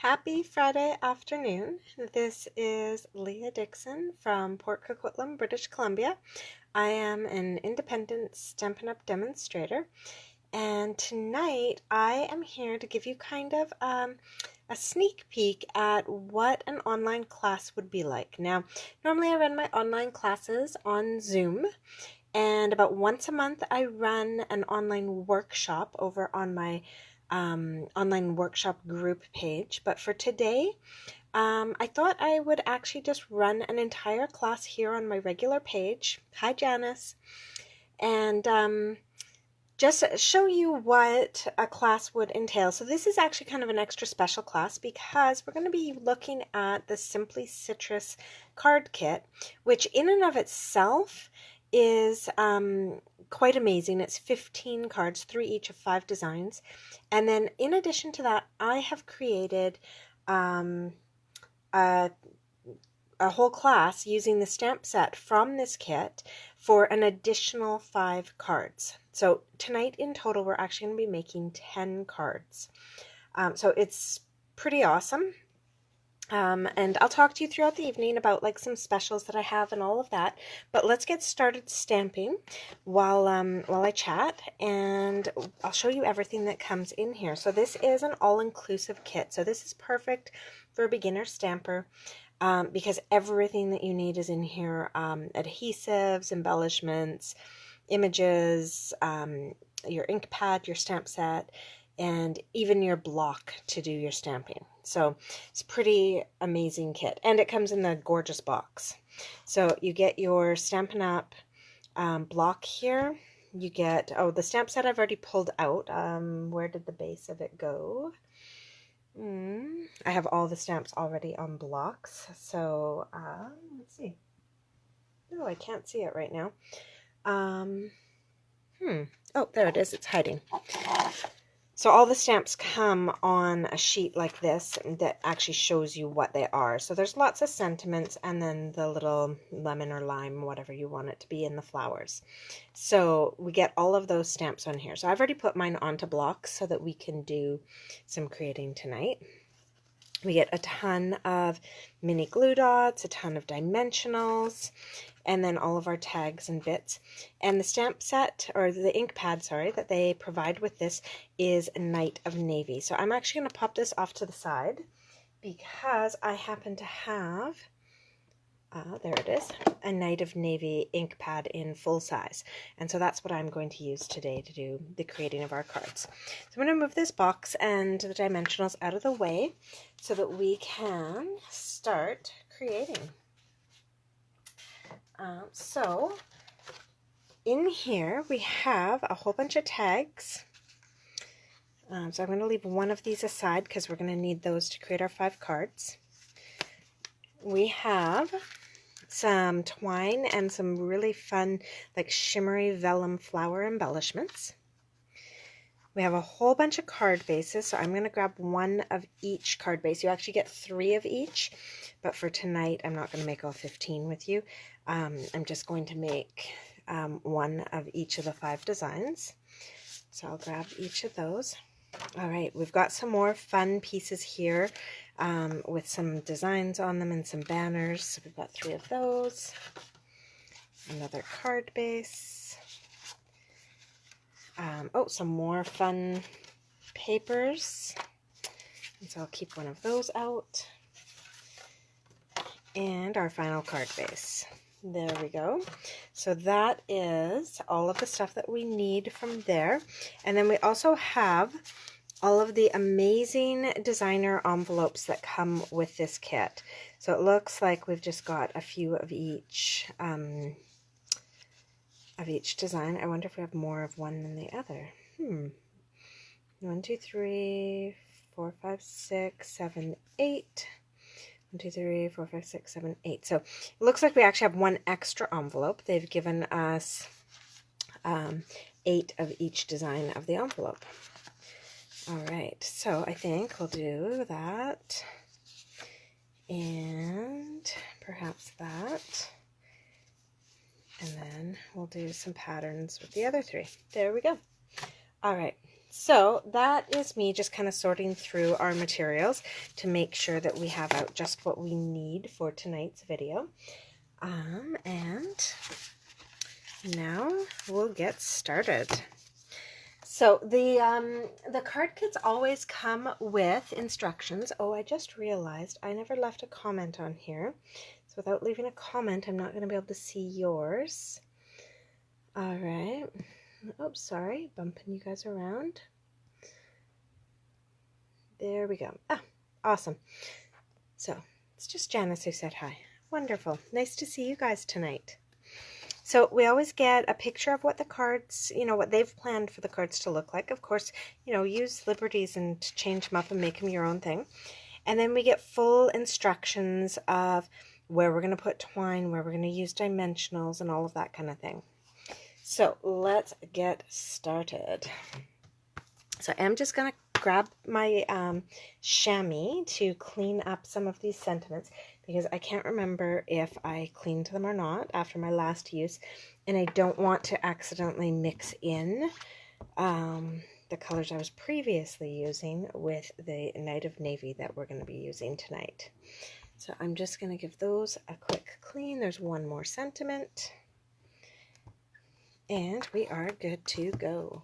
Happy Friday afternoon. This is Leah Dixon from Port Coquitlam, British Columbia. I am an independent Stampin' Up! Demonstrator, and tonight I am here to give you kind of a sneak peek at what an online class would be like. Now, normally I run my online classes on Zoom, and about once a month I run an online workshop over on my online workshop group page. But for today, I thought I would actually just run an entire class here on my regular page. Hi, Janice. And just show you what a class would entail. So this is actually kind of an extra special class because we're going to be looking at the Simply Citrus card kit, which in and of itself is quite amazing. It's 15 cards, 3 each of 5 designs. And then in addition to that, I have created a whole class using the stamp set from this kit for an additional 5 cards. So tonight in total, we're actually going to be making 10 cards. So it's pretty awesome. And I'll talk to you throughout the evening about like some specials that I have and all of that. But let's get started stamping while I chat, and I'll show you everything that comes in here. So this is an all-inclusive kit. So this is perfect for a beginner stamper because everything that you need is in here. Adhesives, embellishments, images, your ink pad, your stamp set, and even your block to do your stamping. So it's a pretty amazing kit, and it comes in a gorgeous box. So you get your Stampin' Up! Block here. You get, the stamp set I've already pulled out. Where did the base of it go? I have all the stamps already on blocks. So let's see. Oh, I can't see it right now. Oh, there it is. It's hiding. So all the stamps come on a sheet like this that actually shows you what they are. So there's lots of sentiments and then the little lemon or lime, whatever you want it to be, in the flowers. So we get all of those stamps on here. So I've already put mine onto blocks so that we can do some creating tonight. We get a ton of mini glue dots, a ton of dimensionals, and then all of our tags and bits. And the stamp set, or the ink pad, sorry, that they provide with this is Night of Navy. So I'm actually going to pop this off to the side because I happen to have, there it is, a Night of Navy ink pad in full size. And so that's what I'm going to use today to do the creating of our cards. So I'm going to move this box and the dimensionals out of the way so that we can start creating. So in here we have a whole bunch of tags. So I'm going to leave one of these aside because we're going to need those to create our 5 cards. We have some twine and some really fun like shimmery vellum flower embellishments. We have a whole bunch of card bases, so I'm going to grab one of each card base. You actually get 3 of each, but for tonight I'm not going to make all 15 with you. I'm just going to make one of each of the 5 designs. So I'll grab each of those. All right, we've got some more fun pieces here with some designs on them and some banners. So we've got 3 of those. Another card base. Some more fun papers. And so I'll keep one of those out. And our final card base. There we go. So that is all of the stuff that we need from there. And then we also have all of the amazing designer envelopes that come with this kit. So it looks like we've just got a few of each design. I wonder if we have more of one than the other. 1, 2, 3, 4, 5, 6, 7, 8. 1, 2, 3, 4, 5, 6, 7, 8. So it looks like we actually have one extra envelope. They've given us 8 of each design of the envelope. All right, so I think we'll do that and perhaps that. And then we'll do some patterns with the other 3. There we go. All right, So that is me just kind of sorting through our materials to make sure that we have out just what we need for tonight's video. And now we'll get started. So the card kits always come with instructions. Oh, I just realized I never left a comment on here. So without leaving a comment, I'm not going to be able to see yours. All right. Oops, sorry, bumping you guys around. There we go. Ah, awesome. So it's just Janice who said hi. Wonderful. Nice to see you guys tonight. So we always get a picture of what the cards, what they've planned for the cards to look like. Of course, use liberties and change them up and make them your own thing. And then we get full instructions of where we're going to put twine, where we're going to use dimensionals, and all of that kind of thing. So let's get started. So I'm just going to grab my chamois to clean up some of these sentiments, because I can't remember if I cleaned them or not after my last use, and I don't want to accidentally mix in the colors I was previously using with the Night of Navy that we're going to be using tonight. So I'm just going to give those a quick clean. There's one more sentiment, and we are good to go.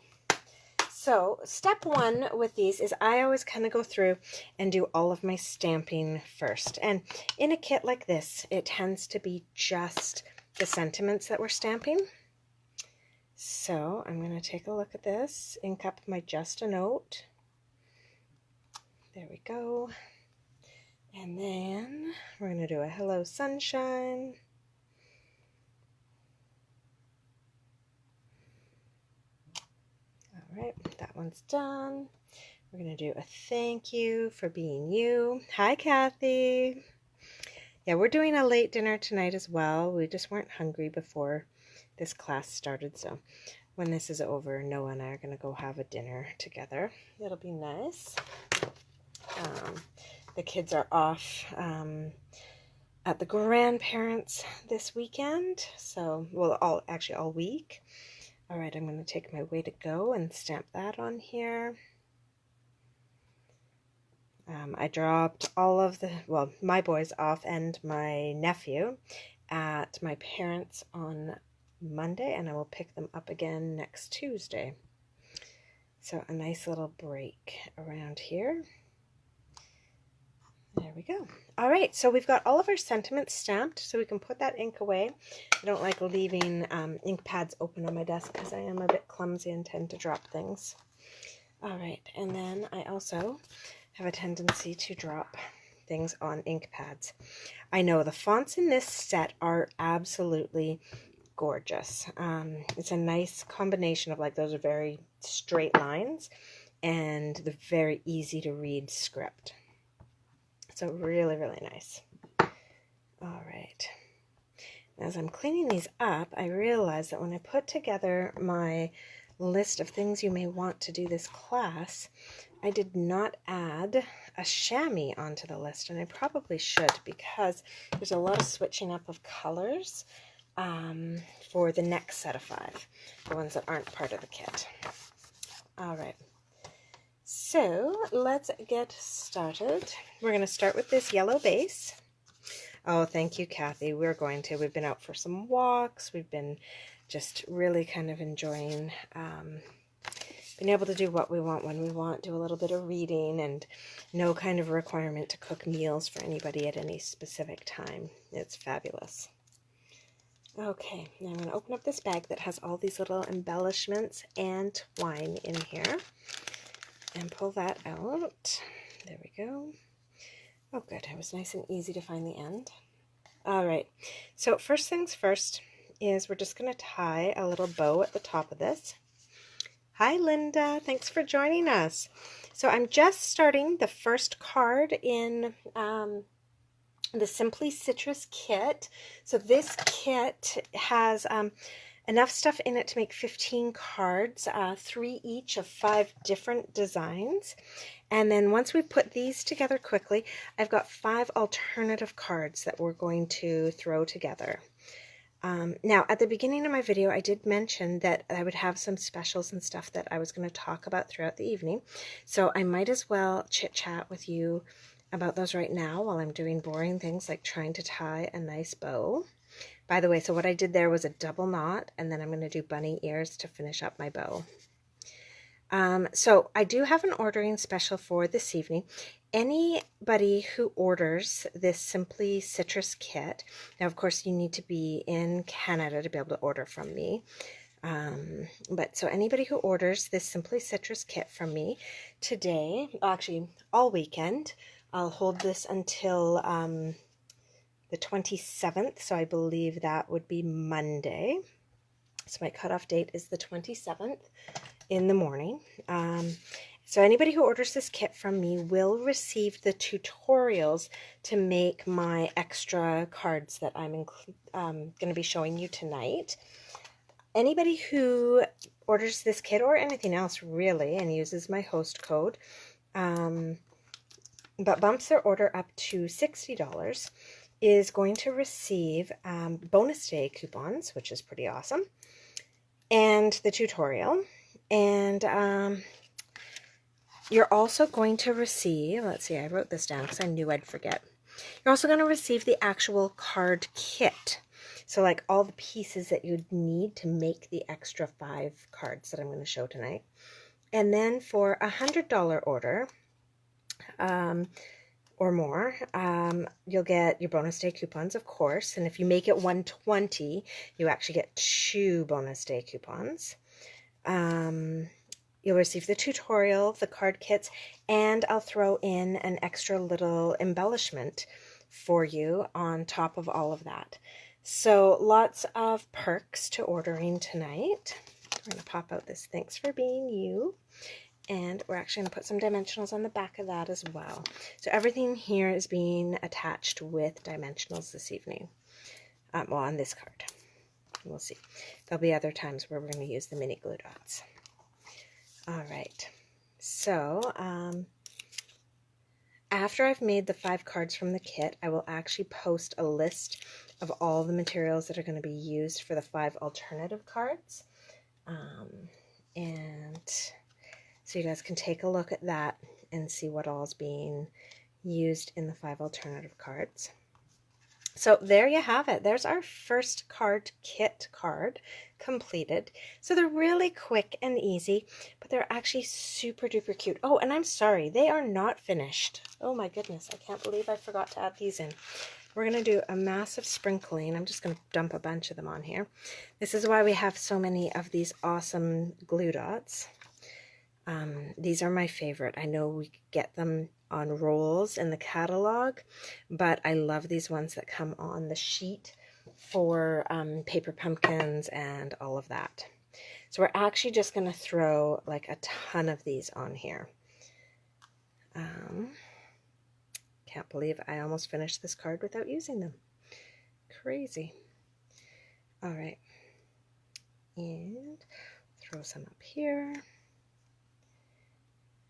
So step one with these is I always kind of go through and do all of my stamping first. And in a kit like this, it tends to be just the sentiments that we're stamping. So I'm going to take a look at this, ink up my Just a Note. There we go. And then we're going to do a Hello Sunshine. All right, that one's done. We're going to do a thank you for being you. Hi, Kathy. Yeah, we're doing a late dinner tonight as well. We just weren't hungry before this class started, so when this is over, Noah and I are going to go have a dinner together. It'll be nice. The kids are off at the grandparents this weekend, so, well, all week. All right, I'm going to take my way to go and stamp that on here. I dropped all of my boys off and my nephew at my parents' on Monday, and I will pick them up again next Tuesday. So a nice little break around here. There we go. All right, so we've got all of our sentiments stamped, so we can put that ink away. I don't like leaving ink pads open on my desk because I am a bit clumsy and tend to drop things. All right, and then I also have a tendency to drop things on ink pads. I know the fonts in this set are absolutely gorgeous. It's a nice combination of, like, those are very straight lines and the very easy to read script. So really, really nice. All right. As I'm cleaning these up, I realized that when I put together my list of things you may want to do this class, I did not add a chamois onto the list, and I probably should, because there's a lot of switching up of colors for the next set of 5, the ones that aren't part of the kit. All right. So let's get started. We're going to start with this yellow base. Oh, thank you, Kathy. We've been out for some walks. We've been just really kind of enjoying being able to do what we want when we want, do a little bit of reading, and no kind of requirement to cook meals for anybody at any specific time. It's fabulous. Okay, now I'm going to open up this bag that has all these little embellishments and twine in here. And pull that out. There we go. Oh, good. It was nice and easy to find the end. All right. So first things first is we're just going to tie a little bow at the top of this. Hi, Linda. Thanks for joining us. So I'm just starting the first card in the Simply Citrus kit. So this kit has enough stuff in it to make 15 cards, 3 each of 5 different designs. And then once we put these together quickly, I've got 5 alternative cards that we're going to throw together. Now, at the beginning of my video, I did mention that I would have some specials and stuff that I was going to talk about throughout the evening. So I might as well chit-chat with you about those right now while I'm doing boring things like trying to tie a nice bow. By the way, so what I did there was a double knot, and then I'm going to do bunny ears to finish up my bow. So I do have an ordering special for this evening. Anybody who orders this Simply Citrus kit, now of course you need to be in Canada to be able to order from me, but so anybody who orders this Simply Citrus kit from me today, actually all weekend, I'll hold this until the 27th, so I believe that would be Monday. So my cutoff date is the 27th in the morning. So anybody who orders this kit from me will receive the tutorials to make my extra cards that I'm going to be showing you tonight. Anybody who orders this kit or anything else really and uses my host code, but bumps their order up to $60, is going to receive bonus day coupons, which is pretty awesome, and the tutorial. And you're also going to receive, let's see, I wrote this down because I knew I'd forget. You're also going to receive the actual card kit. So like all the pieces that you'd need to make the extra 5 cards that I'm going to show tonight. And then for a $100 order or more, you'll get your bonus day coupons, of course. And if you make it $120, you actually get 2 bonus day coupons. You'll receive the tutorial, the card kits, and I'll throw in an extra little embellishment for you on top of all of that. So lots of perks to ordering tonight. We're going to pop out this "Thanks for being you." And we're actually going to put some dimensionals on the back of that as well. So everything here is being attached with dimensionals this evening. Well, on this card. We'll see. There'll be other times where we're going to use the mini glue dots. All right, so after I've made the 5 cards from the kit, I will actually post a list of all the materials that are going to be used for the 5 alternative cards. And so you guys can take a look at that and see what all is being used in the 5 alternative cards. So there you have it. There's our first card kit card completed. So they're really quick and easy, but they're actually super duper cute. Oh, and I'm sorry, they are not finished. Oh my goodness, I can't believe I forgot to add these in. We're going to do a massive sprinkling. I'm just going to dump a bunch of them on here. This is why we have so many of these awesome glue dots. These are my favorite. I know we get them on rolls in the catalog, but I love these ones that come on the sheet for paper pumpkins and all of that. So we're actually just going to throw like a ton of these on here. Can't believe I almost finished this card without using them. Crazy. All right. And throw some up here.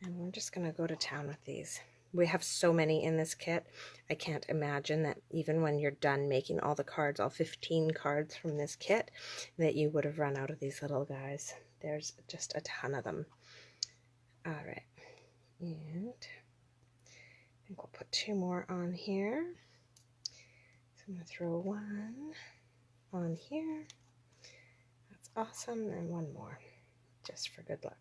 And we're just going to go to town with these. We have so many in this kit. I can't imagine that even when you're done making all the cards, all 15 cards from this kit, that you would have run out of these little guys. There's just a ton of them. All right. And I think we'll put 2 more on here. So I'm going to throw 1 on here. That's awesome. And 1 more, just for good luck.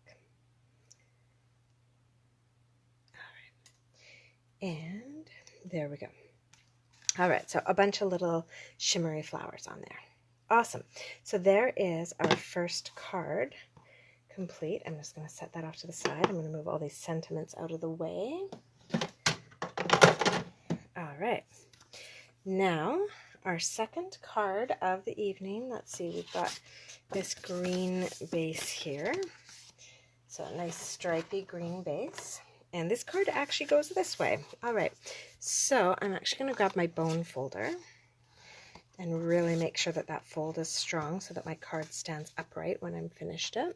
And there we go. All right, so a bunch of little shimmery flowers on there. Awesome. So there is our first card complete. I'm just going to set that off to the side. I'm going to move all these sentiments out of the way. All right. Now, our second card of the evening. Let's see, we've got this green base here. So a nice stripy green base. And this card actually goes this way. All right, so I'm actually going to grab my bone folder and really make sure that that fold is strong so that my card stands upright when I'm finished it.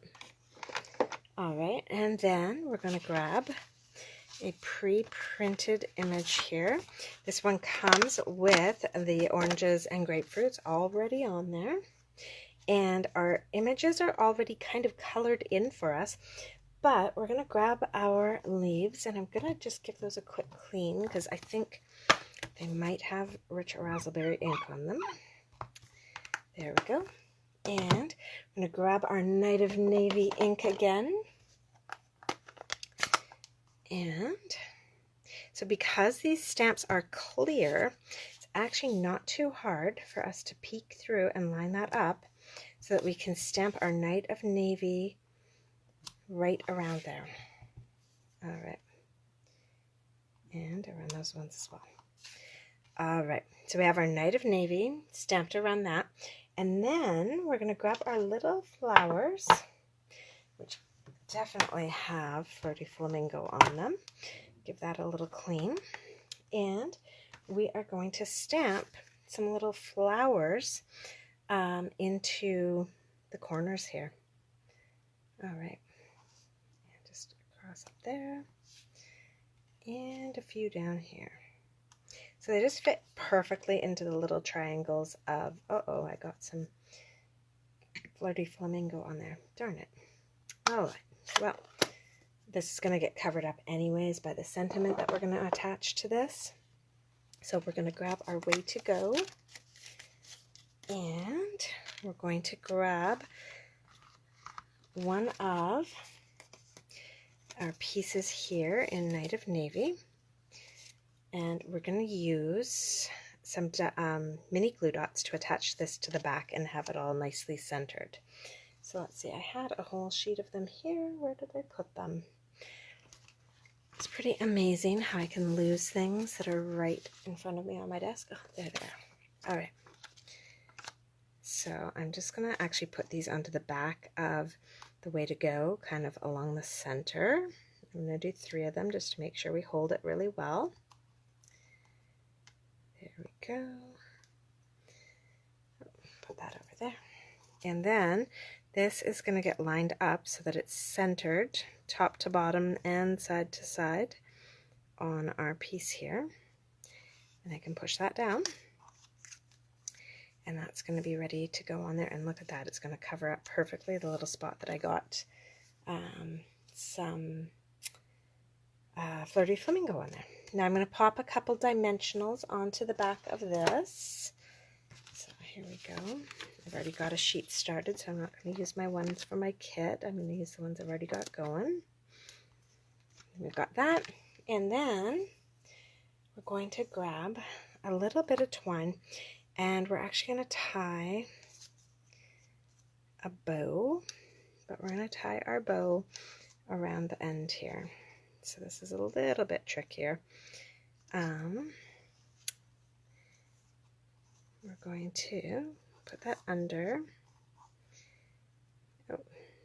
All right, and then we're going to grab a pre-printed image here. This one comes with the oranges and grapefruits already on there. And our images are already kind of colored in for us. But we're going to grab our leaves, and I'm going to just give those a quick clean because I think they might have rich raspberry ink on them. There we go. And I'm going to grab our Night of Navy ink again. And so because these stamps are clear, it's actually not too hard for us to peek through and line that up so that we can stamp our Night of Navy right around there. All right. And around those ones as well. All right. So we have our Night of Navy stamped around that. And then we're going to grab our little flowers, which definitely have Flirty Flamingo on them. Give that a little clean. And we are going to stamp some little flowers into the corners here. All right. And just across up there. And a few down here. So they just fit perfectly into the little triangles of, uh-oh, I got some Flirty Flamingo on there. Darn it. All right. Well, this is going to get covered up anyways by the sentiment that we're going to attach to this. So we're going to grab our Way to Go. And we're going to grab one of our pieces here in Night of Navy. And we're going to use some mini glue dots to attach this to the back and have it all nicely centered. So let's see, I had a whole sheet of them here. Where did I put them? It's pretty amazing how I can lose things that are right in front of me on my desk. Oh, there they are. All right. So I'm just going to actually put these onto the back of the Way to Go, kind of along the center. I'm going to do 3 of them just to make sure we hold it really well. There we go. Put that over there. And then this is going to get lined up so that it's centered top to bottom and side to side on our piece here. And I can push that down. And that's going to be ready to go on there. And look at that. It's going to cover up perfectly the little spot that I got some Flirty Flamingo on there. Now I'm going to pop a couple dimensionals onto the back of this. So here we go. I've already got a sheet started, so I'm not going to use my ones for my kit. I'm going to use the ones I've already got going. We've got that. And then we're going to grab a little bit of twine, and we're actually going to tie a bow, but we're going to tie our bow around the end here. So this is a little bit trickier. We're going to put that under. Oh,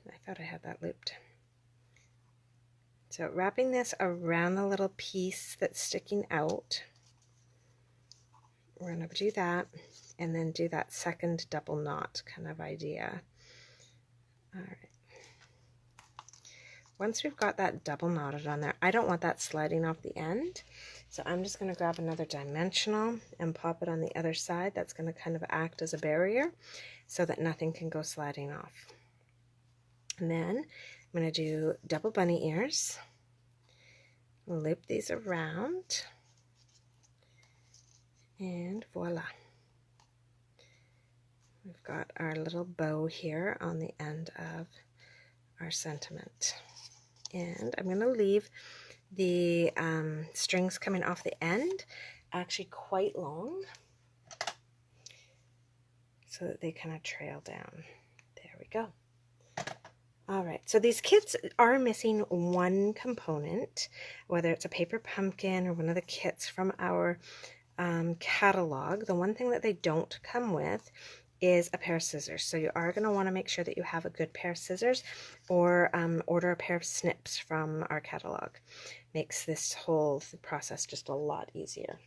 I thought I had that looped. So wrapping this around the little piece that's sticking out. We're going to do that and then do that second double knot kind of idea. All right. Once we've got that double knotted on there, I don't want that sliding off the end. So I'm just going to grab another dimensional and pop it on the other side. That's going to kind of act as a barrier so that nothing can go sliding off. And then I'm going to do double bunny ears. Loop these around. And voila. We've got our little bow here on the end of our sentiment. And I'm going to leave the strings coming off the end actually quite long so that they kind of trail down. There we go. All right, so these kits are missing one component, whether it's a paper pumpkin or one of the kits from our catalog. The one thing that they don't come with is a pair of scissors. So you are going to want to make sure that you have a good pair of scissors, or order a pair of snips from our catalog. Makes this whole process just a lot easier.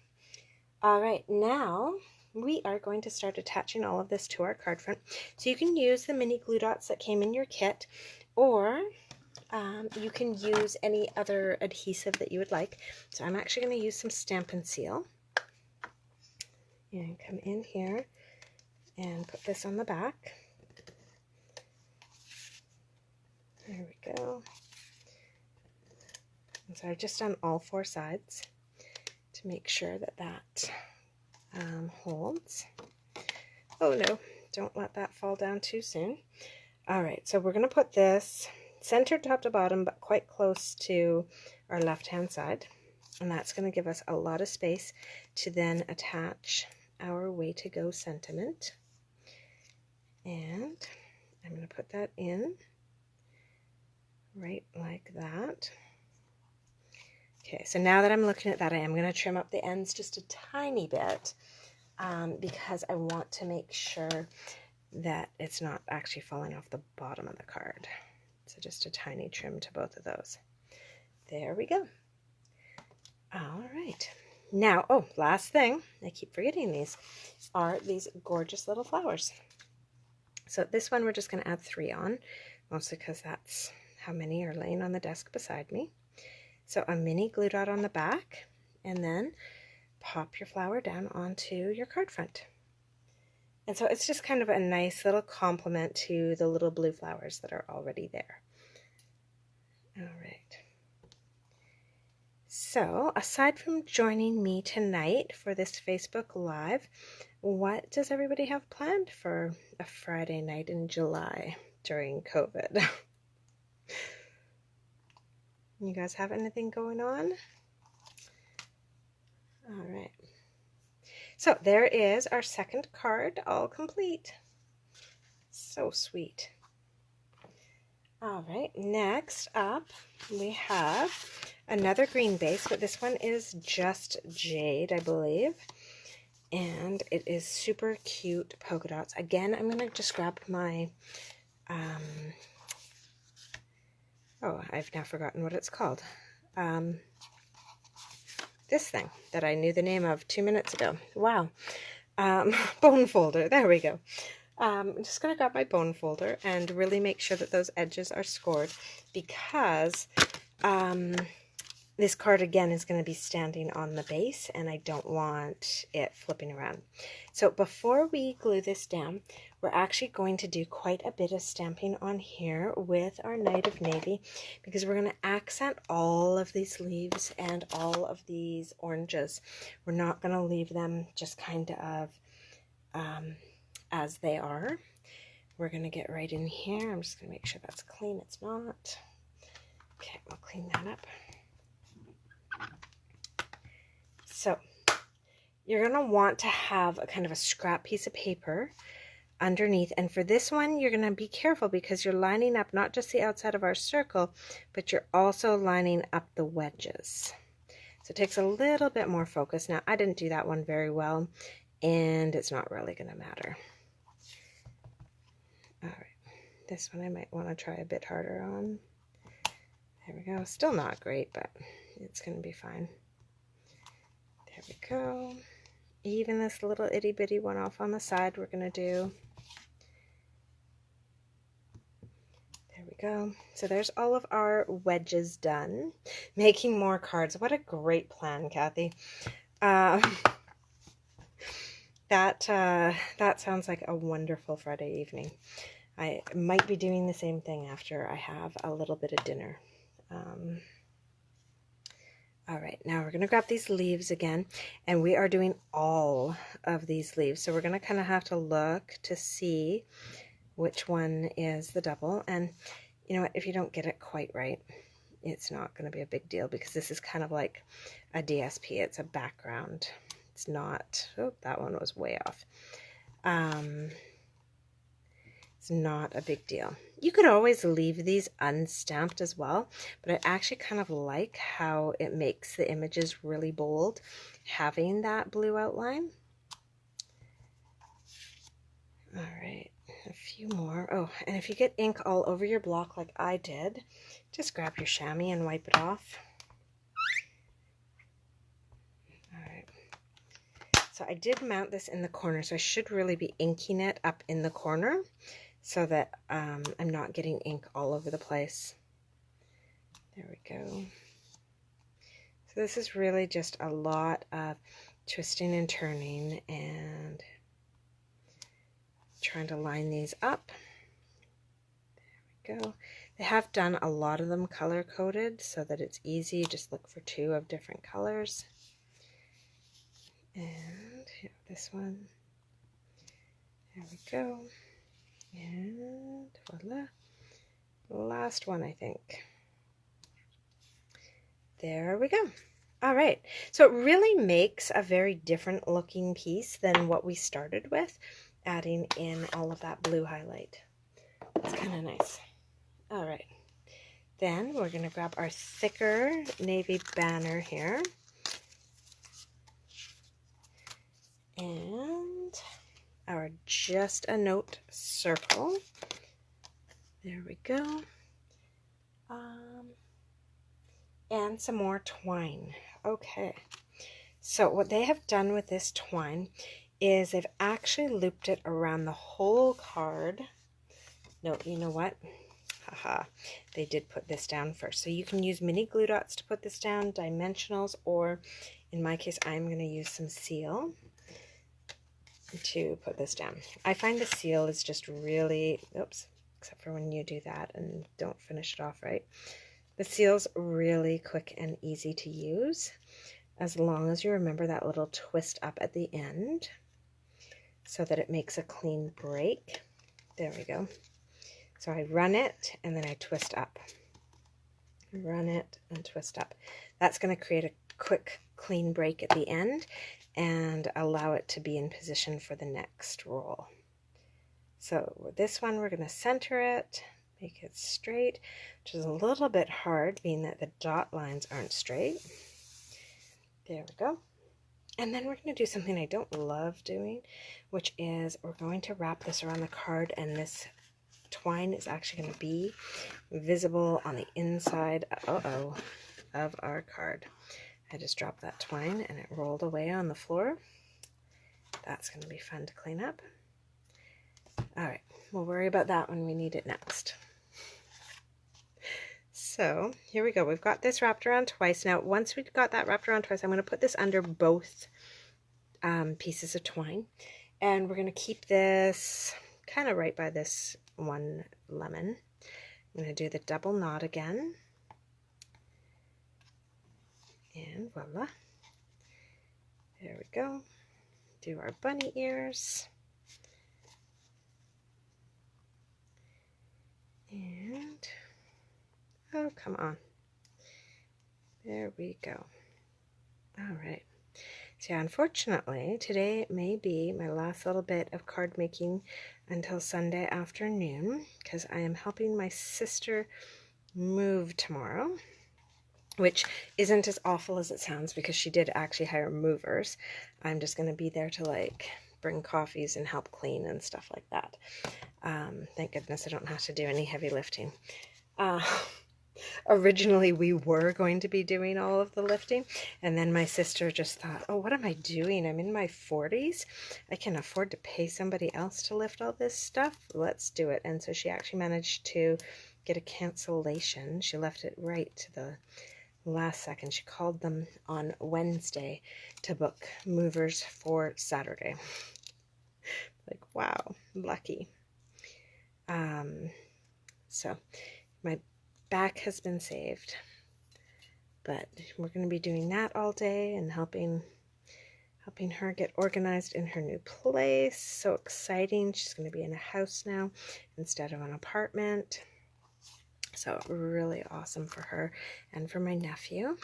All right, now we are going to start attaching all of this to our card front. So you can use the mini glue dots that came in your kit, or You can use any other adhesive that you would like. So I'm actually going to use some Stampin' Seal. And come in here and put this on the back. There we go. And so I've just done all 4 sides to make sure that that holds. Oh no, don't let that fall down too soon. All right, so we're going to put this centered top to bottom, but quite close to our left-hand side. And that's going to give us a lot of space to then attach our way to go sentiment. And I'm going to put that in right like that. Okay, so now that I'm looking at that, I am going to trim up the ends just a tiny bit because I want to make sure that it's not actually falling off the bottom of the card. So just a tiny trim to both of those. There we go. All right. Now, oh, last thing, I keep forgetting these, are these gorgeous little flowers. So this one we're just going to add 3 on, mostly because that's how many are laying on the desk beside me. So a mini glue dot on the back, and then pop your flower down onto your card front. And so it's just kind of a nice little complement to the little blue flowers that are already there. All right. So aside from joining me tonight for this Facebook Live, what does everybody have planned for a Friday night in July during COVID? You guys have anything going on? All right. So there is our second card, all complete. So sweet. All right, next up we have another green base, but this one is just jade, I believe. And it is super cute polka dots. Again, I'm going to just grab my, oh, I've now forgotten what it's called. This thing that I knew the name of 2 minutes ago. Wow. Bone folder. There we go. I'm just going to grab my bone folder and really make sure that those edges are scored, because this card again is going to be standing on the base and I don't want it flipping around. So before we glue this down, we're actually going to do quite a bit of stamping on here with our Night of Navy, because we're going to accent all of these leaves and all of these oranges. We're not going to leave them just kind of as they are. We're going to get right in here. I'm just going to make sure that's clean. It's not. Okay, we'll clean that up. So you're going to want to have a kind of a scrap piece of paper underneath, and for this one you're going to be careful because you're lining up not just the outside of our circle, but you're also lining up the wedges. So it takes a little bit more focus. Now I didn't do that one very well, and it's not really going to matter. All right, this one I might want to try a bit harder on. There we go. Still not great, but it's going to be fine. There we go. Even this little itty bitty one off on the side we're going to do. There we go. So there's all of our wedges done. Making more cards. What a great plan, Kathy. That sounds like a wonderful Friday evening. I might be doing the same thing after I have a little bit of dinner. All right, now we're going to grab these leaves again, and we are doing all of these leaves. So we're going to kind of have to look to see which one is the double. And you know what, if you don't get it quite right, it's not going to be a big deal, because this is kind of like a DSP. It's a background. It's not, oh, that one was way off. It's not a big deal. You could always leave these unstamped as well, but I actually kind of like how it makes the images really bold, having that blue outline. All right, a few more. Oh, and if you get ink all over your block like I did, just grab your chamois and wipe it off. So I did mount this in the corner, so I should really be inking it up in the corner so that I'm not getting ink all over the place. There we go. So this is really just a lot of twisting and turning and trying to line these up. There we go. They have done a lot of them color coded so that it's easy. Just look for 2 of different colors. And here, this one. There we go. And voila. Last one, I think. There we go. All right. So it really makes a very different looking piece than what we started with, adding in all of that blue highlight. It's kind of nice. All right. Then we're going to grab our thicker navy banner here. And our just a note circle. There we go. And some more twine. Okay. So what they have done with this twine is they've actually looped it around the whole card. No, you know what? Haha. They did put this down first. So you can use mini glue dots to put this down, dimensionals, or in my case, I'm going to use some seal to put this down. I find the seal is just really, oops, except for when you do that and don't finish it off right. The seal's really quick and easy to use, as long as you remember that little twist up at the end so that it makes a clean break. There we go. So I run it and then I twist up. Run it and twist up. That's going to create a quick clean break at the end and allow it to be in position for the next roll. So with this one, we're going to center it, make it straight, which is a little bit hard being that the dot lines aren't straight. There we go. And then we're going to do something I don't love doing, which is we're going to wrap this around the card, and this twine is actually going to be visible on the inside of our card. I just dropped that twine and it rolled away on the floor. That's going to be fun to clean up. All right, we'll worry about that when we need it next. So here we go. We've got this wrapped around twice. Now, once we've got that wrapped around twice, I'm going to put this under both pieces of twine. And we're going to keep this kind of right by this one lemon. I'm going to do the double knot again. And voila. There we go. Do our bunny ears. And, oh, come on. There we go. All right. So unfortunately, today may be my last little bit of card making until Sunday afternoon, because I am helping my sister move tomorrow, which isn't as awful as it sounds because she did actually hire movers. I'm just going to be there to like bring coffees and help clean and stuff like that. Thank goodness I don't have to do any heavy lifting. Originally, we were going to be doing all of the lifting, and then my sister just thought, oh, what am I doing? I'm in my 40s. I can afford to pay somebody else to lift all this stuff. Let's do it. And so she actually managed to get a cancellation. She left it right to the last second. She called them on Wednesday to book movers for Saturday. Like, wow, lucky. So my back has been saved, but we're going to be doing that all day and helping her get organized in her new place. So exciting. She's going to be in a house now instead of an apartment. So really awesome for her and for my nephew.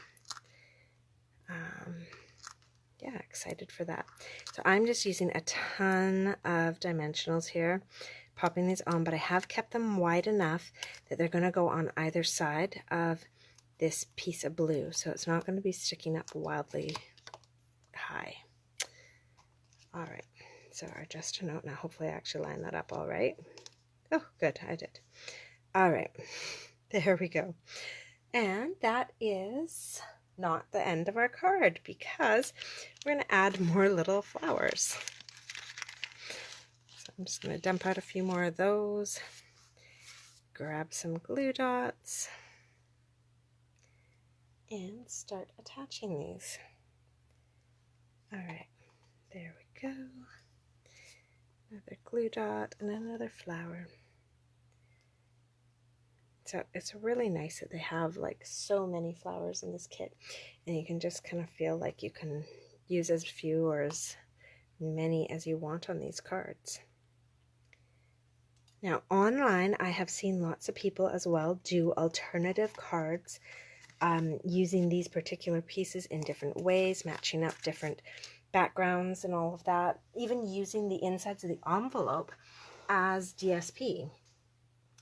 Yeah, excited for that. So I'm just using a ton of dimensionals here, popping these on, but I have kept them wide enough that they're going to go on either side of this piece of blue. So it's not going to be sticking up wildly high. All right, so our just a note. Now hopefully I actually line that up all right. Oh, good, I did. All right, there we go. And that is not the end of our card, because we're going to add more little flowers. So I'm just going to dump out a few more of those, grab some glue dots, and start attaching these. All right, there we go. Another glue dot and another flower. So it's really nice that they have like so many flowers in this kit, and you can just kind of feel like you can use as few or as many as you want on these cards. Now online I have seen lots of people as well do alternative cards using these particular pieces in different ways, matching up different backgrounds and all of that, even using the insides of the envelope as DSP,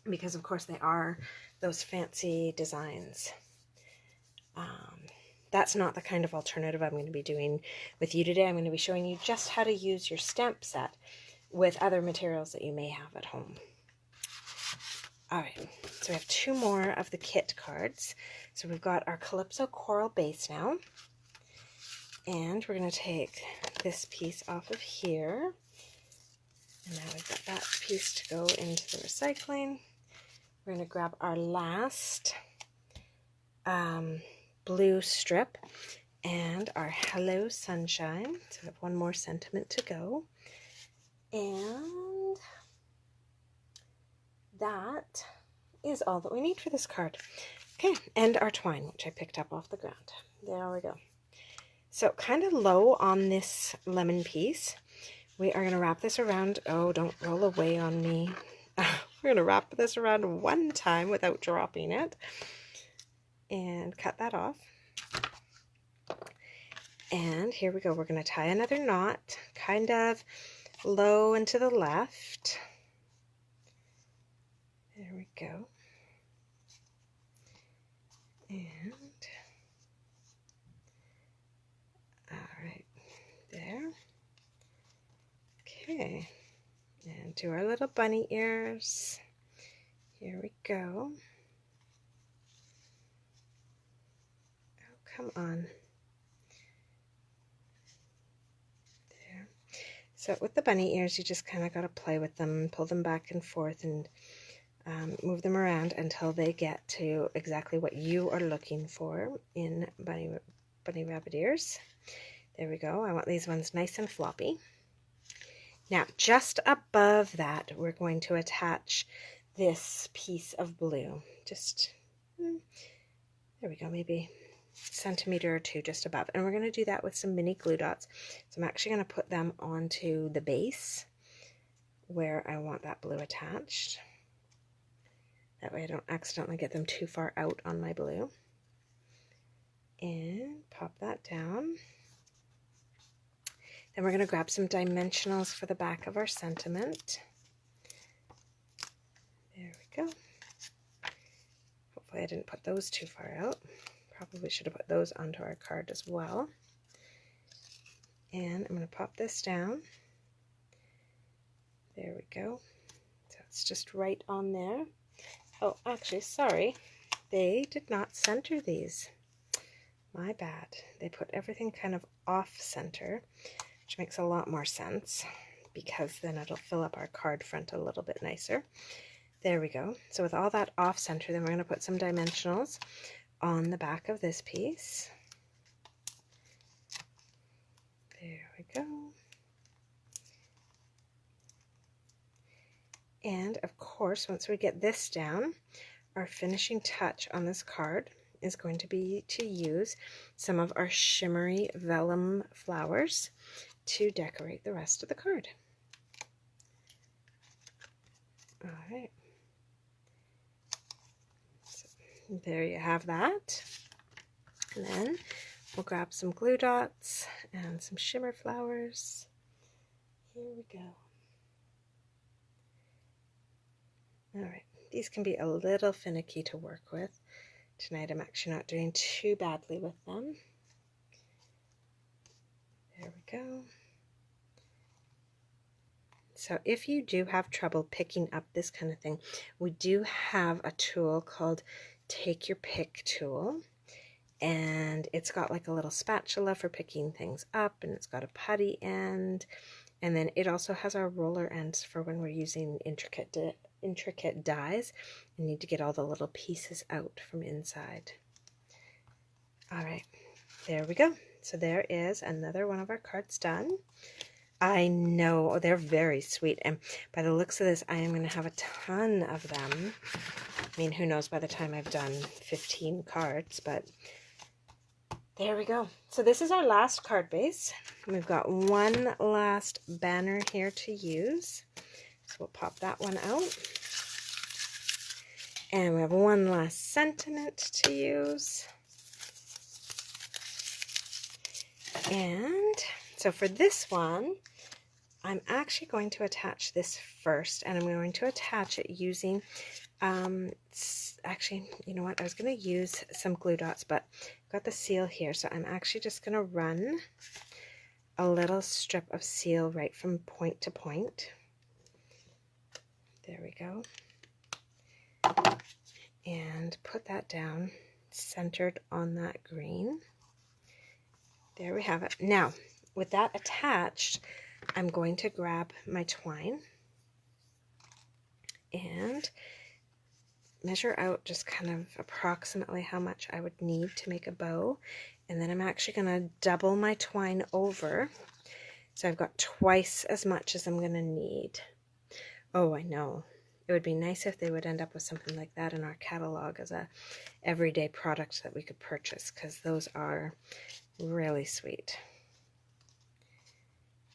because of course they are those fancy designs. That's not the kind of alternative I'm going to be doing with you today. I'm going to be showing you just how to use your stamp set with other materials that you may have at home. Alright, so we have two more of the kit cards. So we've got our Calypso Coral base now. And we're going to take this piece off of here. And now we've got that piece to go into the recycling. We're going to grab our last blue strip and our Hello Sunshine. So we have one more sentiment to go. And that is all that we need for this card. Okay, and our twine, which I picked up off the ground. There we go. So kind of low on this lemon piece. We are going to wrap this around. Oh, don't roll away on me. We're going to wrap this around one time without dropping it. And cut that off. And here we go. We're going to tie another knot, kind of low and to the left. There we go. And all right, there. Okay, and do our little bunny ears. Here we go. Oh, come on. There. So with the bunny ears, you just kind of got to play with them, pull them back and forth, and move them around until they get to exactly what you are looking for in bunny rabbit ears. There we go. I want these ones nice and floppy. Now, just above that, we're going to attach this piece of blue. Just, there we go, maybe a centimeter or two just above. And we're going to do that with some mini glue dots. So I'm actually going to put them onto the base where I want that blue attached. That way I don't accidentally get them too far out on my blue. And pop that down. Then we're going to grab some dimensionals for the back of our sentiment. There we go. Hopefully I didn't put those too far out. Probably should have put those onto our card as well. And I'm going to pop this down. There we go. So it's just right on there. Oh, actually, sorry. They did not center these. My bad. They put everything kind of off center, which makes a lot more sense because then it'll fill up our card front a little bit nicer. There we go. So with all that off center, then we're going to put some dimensionals on the back of this piece. There we go. And of course, once we get this down, our finishing touch on this card is going to be to use some of our shimmery vellum flowers to decorate the rest of the card. All right. So there you have that. And then we'll grab some glue dots and some shimmer flowers. Here we go. All right, these can be a little finicky to work with. Tonight I'm actually not doing too badly with them. There we go. So if you do have trouble picking up this kind of thing, we do have a tool called Take Your Pick tool. And it's got like a little spatula for picking things up, and it's got a putty end. And then it also has our roller ends for when we're using intricate dies and need to get all the little pieces out from inside. All right, there we go. So there is another one of our cards done. I know, they're very sweet, and by the looks of this, I am going to have a ton of them. I mean, who knows by the time I've done 15 cards, but there we go. So this is our last card base. We've got one last banner here to use. So we'll pop that one out. And we have one last sentiment to use. And so for this one, I'm actually going to attach this first, and I'm going to attach it using, actually, you know what, I was going to use some glue dots, but I've got the seal here, so I'm actually just going to run a little strip of seal right from point to point. There we go. And put that down centered on that green. There we have it. Now, with that attached, I'm going to grab my twine and measure out just kind of approximately how much I would need to make a bow. And then I'm actually going to double my twine over. So I've got twice as much as I'm going to need. Oh, I know. It would be nice if they would end up with something like that in our catalog as a everyday product that we could purchase, because those are really sweet.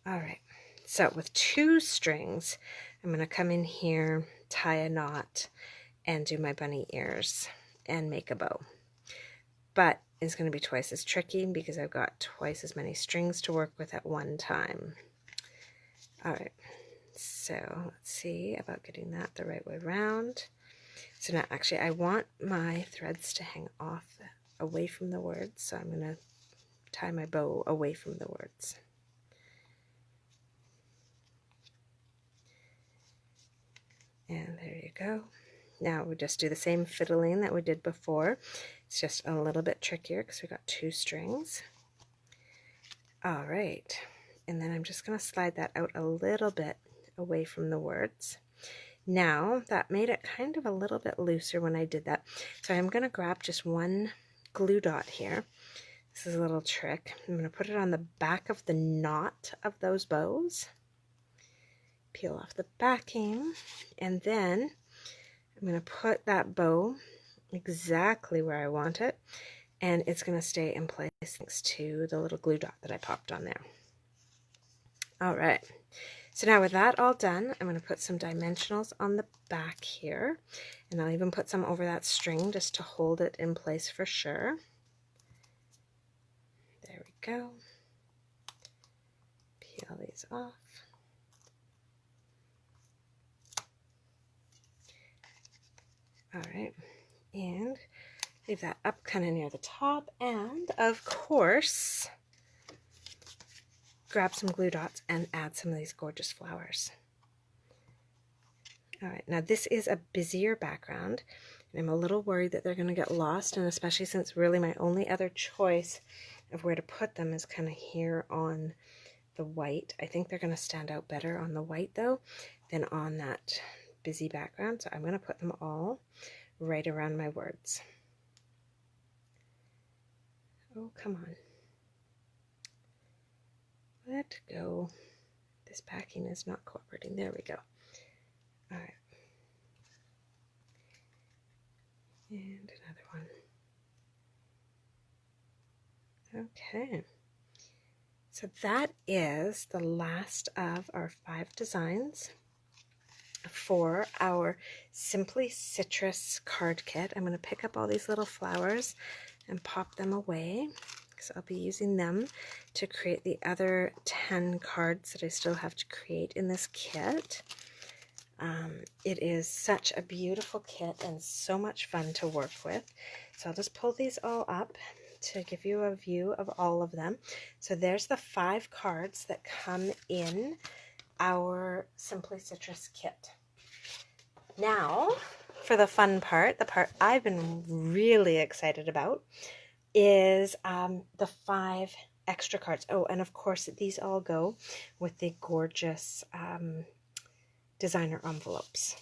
All right, so with 2 strings, I'm going to come in here, tie a knot, and do my bunny ears and make a bow. But it's going to be twice as tricky because I've got twice as many strings to work with at one time. All right, so let's see about getting that the right way around. So now actually I want my threads to hang off away from the words, so I'm going to tie my bow away from the words. And there you go. Now we just do the same fiddling that we did before. It's just a little bit trickier because we got 2 strings. All right, and then I'm just going to slide that out a little bit away from the words. Now that made it kind of a little bit looser when I did that. So I'm going to grab just one glue dot here. This is a little trick. I'm going to put it on the back of the knot of those bows. Peel off the backing, and then I'm going to put that bow exactly where I want it, and it's going to stay in place thanks to the little glue dot that I popped on there. All right, so now with that all done, I'm going to put some dimensionals on the back here, and I'll even put some over that string just to hold it in place for sure. There we go. Peel these off. All right, and leave that up kind of near the top, and of course, grab some glue dots and add some of these gorgeous flowers. All right, now this is a busier background, and I'm a little worried that they're going to get lost, and especially since really my only other choice of where to put them is kind of here on the white. I think they're going to stand out better on the white though than on that busy background, so I'm going to put them all right around my words. Oh, come on. Let go. This backing is not cooperating. There we go. All right. And another one. Okay. So that is the last of our 5 designs for our Simply Citrus card kit. I'm going to pick up all these little flowers and pop them away because I'll be using them to create the other 10 cards that I still have to create in this kit. It is such a beautiful kit and so much fun to work with. So I'll just pull these all up to give you a view of all of them. So there's the 5 cards that come in our Simply Citrus kit. Now, for the fun part, the part I've been really excited about is the 5 extra cards. Oh, and of course, these all go with the gorgeous designer envelopes.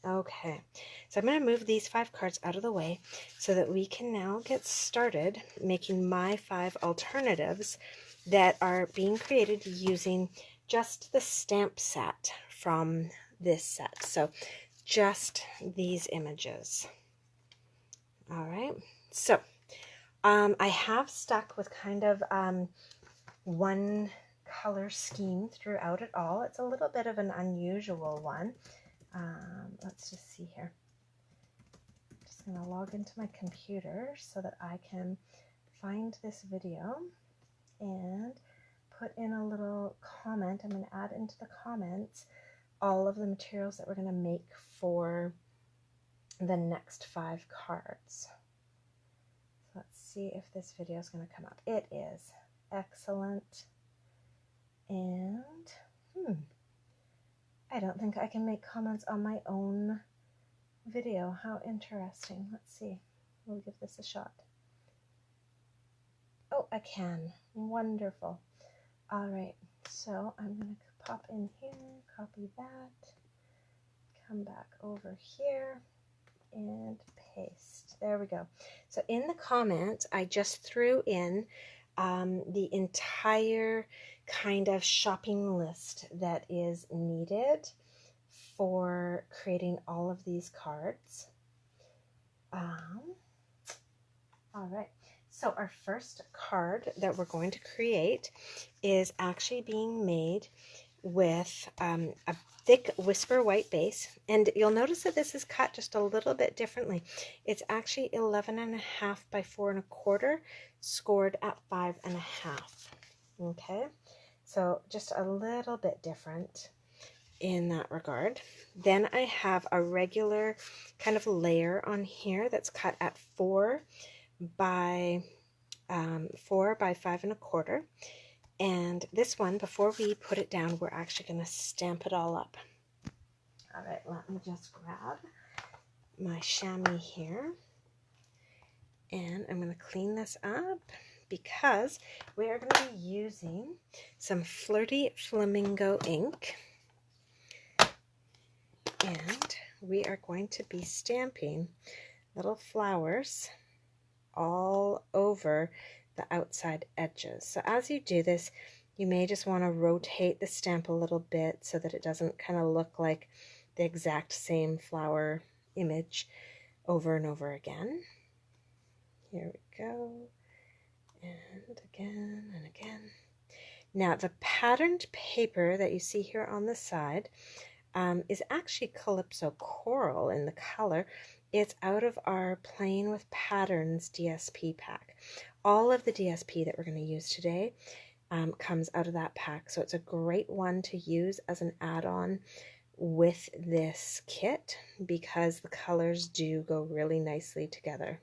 Okay, so I'm going to move these 5 cards out of the way so that we can now get started making my 5 alternatives that are being created using just the stamp set from this set. So just these images. All right, so I have stuck with kind of one color scheme throughout it all. It's a little bit of an unusual one. Let's just see here. I'm just going to log into my computer so that I can find this video and put in a little comment. I'm going to add into the comments all of the materials that we're going to make for the next 5 cards. So let's see if this video is going to come up. It is. Excellent. And I don't think I can make comments on my own video. How interesting. Let's see. We'll give this a shot. Oh, I can. Wonderful. All right. So I'm going to pop in here, copy that, come back over here, and paste. There we go. So in the comments, I just threw in the entire kind of shopping list that is needed for creating all of these cards. All right, so our first card that we're going to create is actually being made with a thick Whisper white base, and you'll notice that this is cut just a little bit differently. It's actually 11.5 by 4 1/4, scored at 5.5. Okay, so just a little bit different in that regard. Then I have a regular kind of layer on here that's cut at 4 by 4 by 5 1/4. And this one, before we put it down, we're actually going to stamp it all up. All right, let me just grab my chamois here. And I'm going to clean this up because we are going to be using some Flirty Flamingo ink. And we are going to be stamping little flowers all over the outside edges. So as you do this, you may just want to rotate the stamp a little bit so that it doesn't kind of look like the exact same flower image over and over again. Here we go, and again and again. Now the patterned paper that you see here on the side is actually Calypso Coral in the color. It's out of our Playing with Patterns DSP pack. All of the DSP that we're going to use today comes out of that pack. So it's a great one to use as an add-on with this kit because the colors do go really nicely together.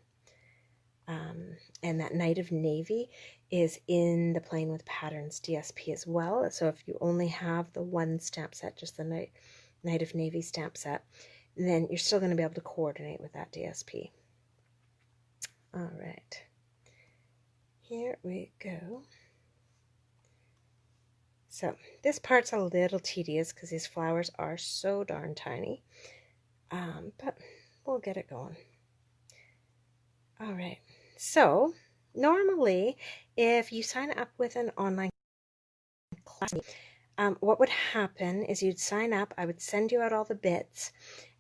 And that Night of Navy is in the Playing with Patterns DSP as well. So if you only have the one stamp set, just the Night of Navy stamp set, then you're still going to be able to coordinate with that DSP. All right, here we go. So this part's a little tedious because these flowers are so darn tiny, but we'll get it going. All right, so normally if you sign up with an online class, what would happen is you'd sign up, I would send you out all the bits,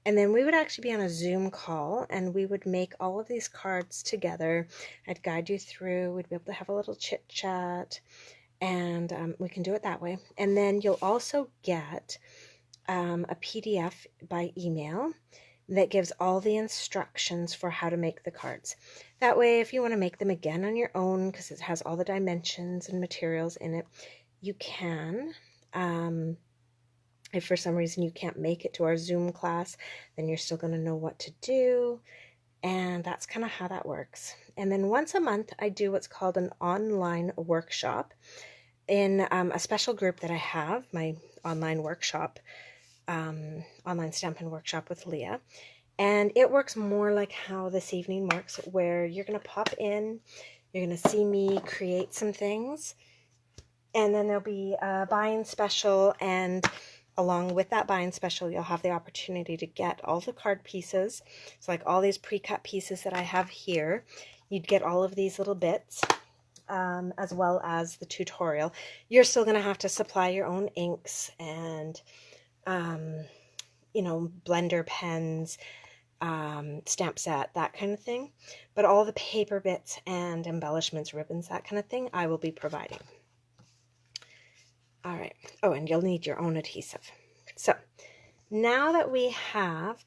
and then we would actually be on a Zoom call and we would make all of these cards together. I'd guide you through, we'd be able to have a little chit chat, and we can do it that way. And then you'll also get a PDF by email that gives all the instructions for how to make the cards. That way, if you want to make them again on your own, because it has all the dimensions and materials in it, you can. If for some reason you can't make it to our Zoom class, then you're still going to know what to do. And that's kind of how that works. And then once a month, I do what's called an online workshop in a special group that I have, my online workshop, online Stampin' workshop with Leah. And it works more like how this evening works, where you're going to pop in, you're going to see me create some things, and then there'll be a buy-in special, and along with that buy-in special, you'll have the opportunity to get all the card pieces. So like all these pre-cut pieces that I have here, you'd get all of these little bits, as well as the tutorial. You're still going to have to supply your own inks and, you know, blender pens, stamp set, that kind of thing. But all the paper bits and embellishments, ribbons, that kind of thing, I will be providing. All right. Oh, and you'll need your own adhesive. So now that we have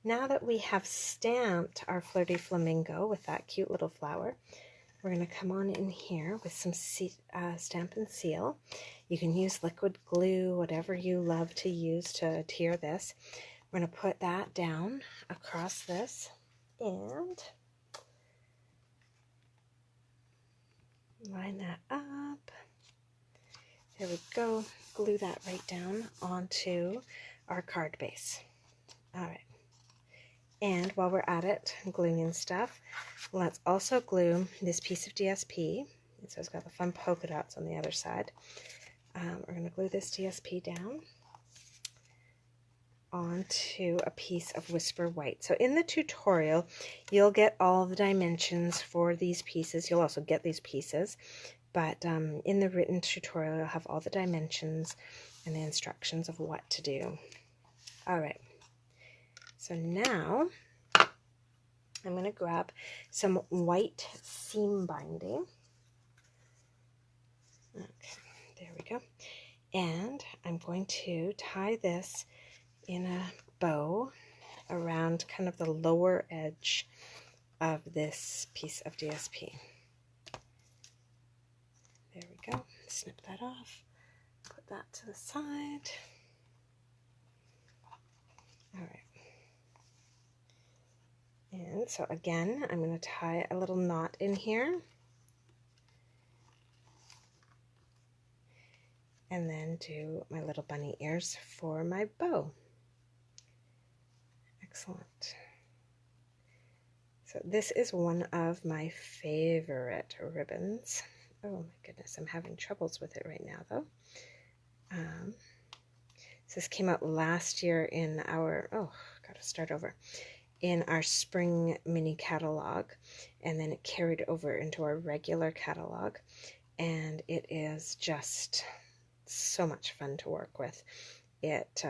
now that we have stamped our Flirty Flamingo with that cute little flower, we're going to come on in here with some Stampin' Seal. You can use liquid glue, whatever you love to use to adhere this. We're going to put that down across this and line that up. There we go. Glue that right down onto our card base. All right. And while we're at it, gluing in stuff, let's also glue this piece of DSP. So it's got the fun polka dots on the other side. We're going to glue this DSP down onto a piece of Whisper White. So in the tutorial, you'll get all the dimensions for these pieces. You'll also get these pieces, but in the written tutorial, you'll have all the dimensions and the instructions of what to do. All right. So now I'm going to grab some white seam binding. Okay, there we go. And I'm going to tie this in a bow around kind of the lower edge of this piece of DSP. There we go. Snip that off. Put that to the side. All right. And so again, I'm going to tie a little knot in here. And then do my little bunny ears for my bow. Excellent. So this is one of my favorite ribbons. Oh my goodness, I'm having troubles with it right now though. So this came out last year in our, gotta start over, in our spring mini catalog, and then it carried over into our regular catalog, and it is just so much fun to work with. It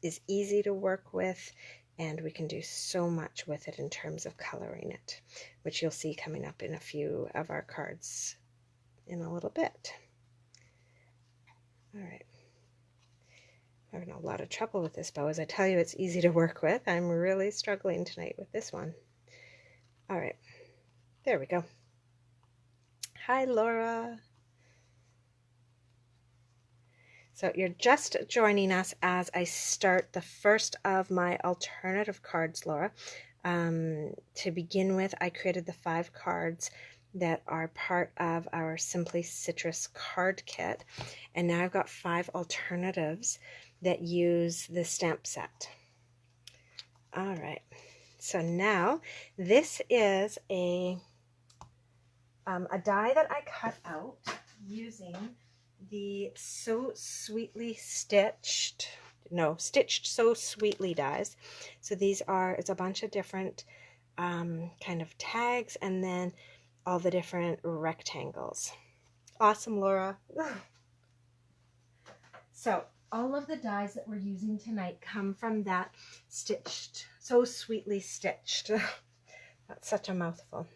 is easy to work with, and we can do so much with it in terms of coloring it, which you'll see coming up in a few of our cards in a little bit. All right. I'm having a lot of trouble with this bow. As I tell you, it's easy to work with. I'm really struggling tonight with this one. All right. There we go. Hi, Laura. So you're just joining us as I start the first of my alternative cards, Laura. To begin with, I created the 5 cards that are part of our Simply Citrus card kit. And now I've got 5 alternatives that use the stamp set. All right. So now this is a die that I cut out using the Stitched So Sweetly dies. So these are, it's a bunch of different kind of tags and then all the different rectangles. Awesome, Laura. So all of the dies that we're using tonight come from that So Sweetly Stitched. That's such a mouthful.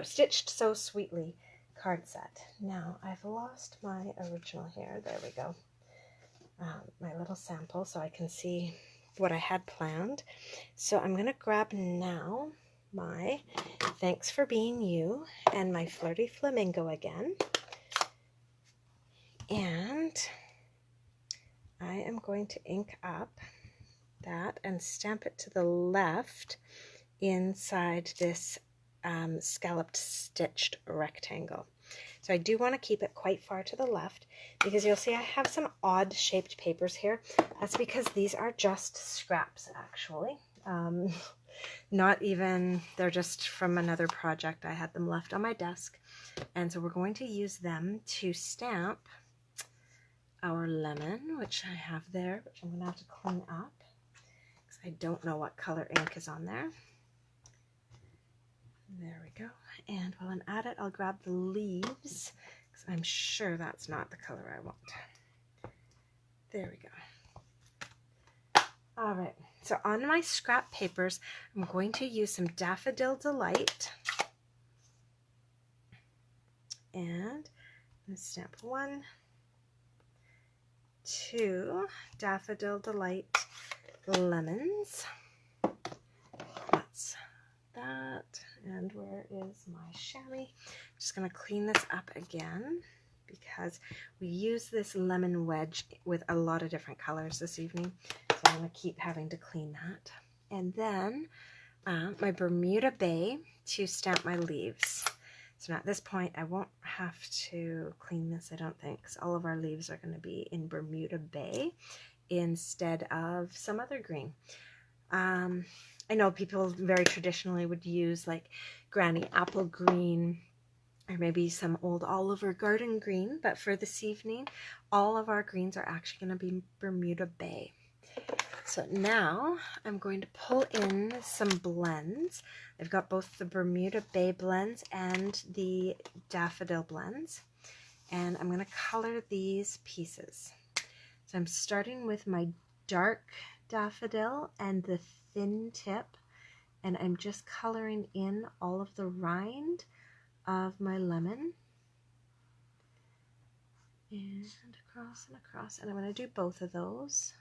Stitched So Sweetly card set. Now I've lost my original here. There we go. My little sample so I can see what I had planned. So I'm going to grab now my Thanks for Being You and my Flirty Flamingo again. And I am going to ink up that and stamp it to the left inside this scalloped stitched rectangle. So I do want to keep it quite far to the left because you'll see I have some odd shaped papers here. That's because these are just scraps actually. Not even, they're just from another project. I had them left on my desk. And so we're going to use them to stamp our lemon, which I have there, which I'm going to have to clean up because I don't know what color ink is on there. There we go. And while I'm at it, I'll grab the leaves because I'm sure that's not the color I want. There we go. All right, so on my scrap papers, I'm going to use some Daffodil Delight. And I'm going to stamp 1, 2 Daffodil Delight lemons. That's that. And where is my chamois? I'm just going to clean this up again because we use this lemon wedge with a lot of different colors this evening. So I'm going to keep having to clean that. And then my Bermuda Bay to stamp my leaves. So now at this point, I won't have to clean this, I don't think, because all of our leaves are going to be in Bermuda Bay instead of some other green. I know people very traditionally would use like Granny Apple Green or maybe some old Oliver Garden green, but for this evening, all of our greens are actually going to be Bermuda Bay. So now I'm going to pull in some blends. I've got both the Bermuda Bay blends and the Daffodil blends, and I'm going to color these pieces. So I'm starting with my dark daffodil and the thin tip, and I'm just coloring in all of the rind of my lemon. And across and across, and I'm going to do both of those.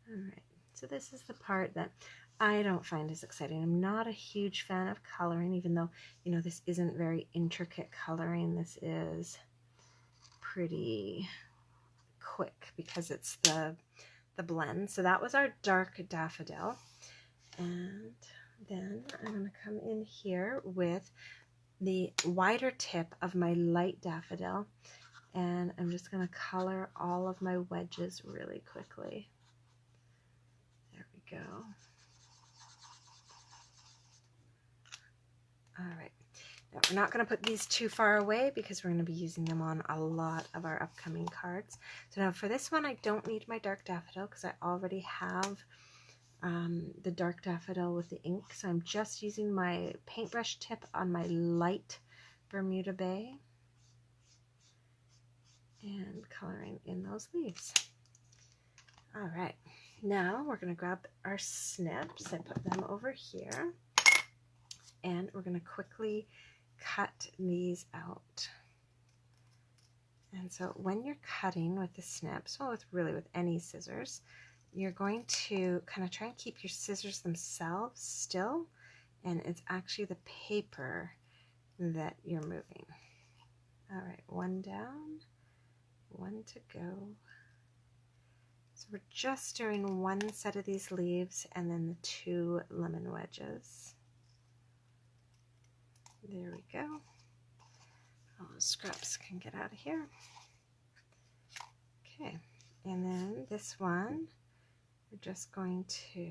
Alright, so this is the part that I don't find as exciting. I'm not a huge fan of coloring, even though, you know, this isn't very intricate coloring. This is pretty quick because it's the blend. So that was our dark daffodil. And then I'm going to come in here with the wider tip of my light daffodil. And I'm just going to color all of my wedges really quickly. Go. All right, now we're not going to put these too far away because we're going to be using them on a lot of our upcoming cards. So now for this one, I don't need my dark daffodil because I already have the dark daffodil with the ink. So I'm just using my paintbrush tip on my light Bermuda Bay and coloring in those leaves. All right. Now we're going to grab our snips and put them over here, and we're going to quickly cut these out. And so when you're cutting with the snips, well, with any scissors, you're going to kind of try and keep your scissors themselves still, and it's actually the paper that you're moving. All right, one down, one to go. So we're just doing one set of these leaves and then the 2 lemon wedges. There we go. All those scraps can get out of here. Okay, and then this one, we're just going to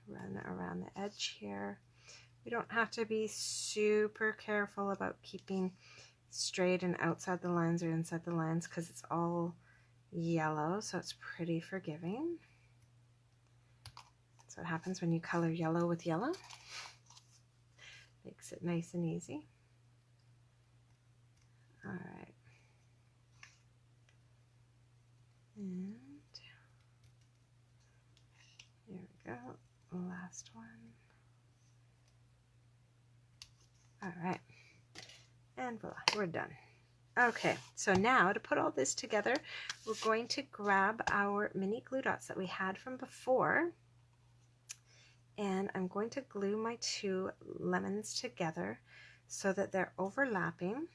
run around the edge here. We don't have to be super careful about keeping straight and outside the lines or inside the lines because it's all yellow, so it's pretty forgiving. That's what happens when you color yellow with yellow. Makes it nice and easy. All right. And there we go. Last one. All right. And voila, we're done. Okay, so now to put all this together, we're going to grab our mini glue dots that we had from before, and I'm going to glue my 2 lemons together so that they're overlapping.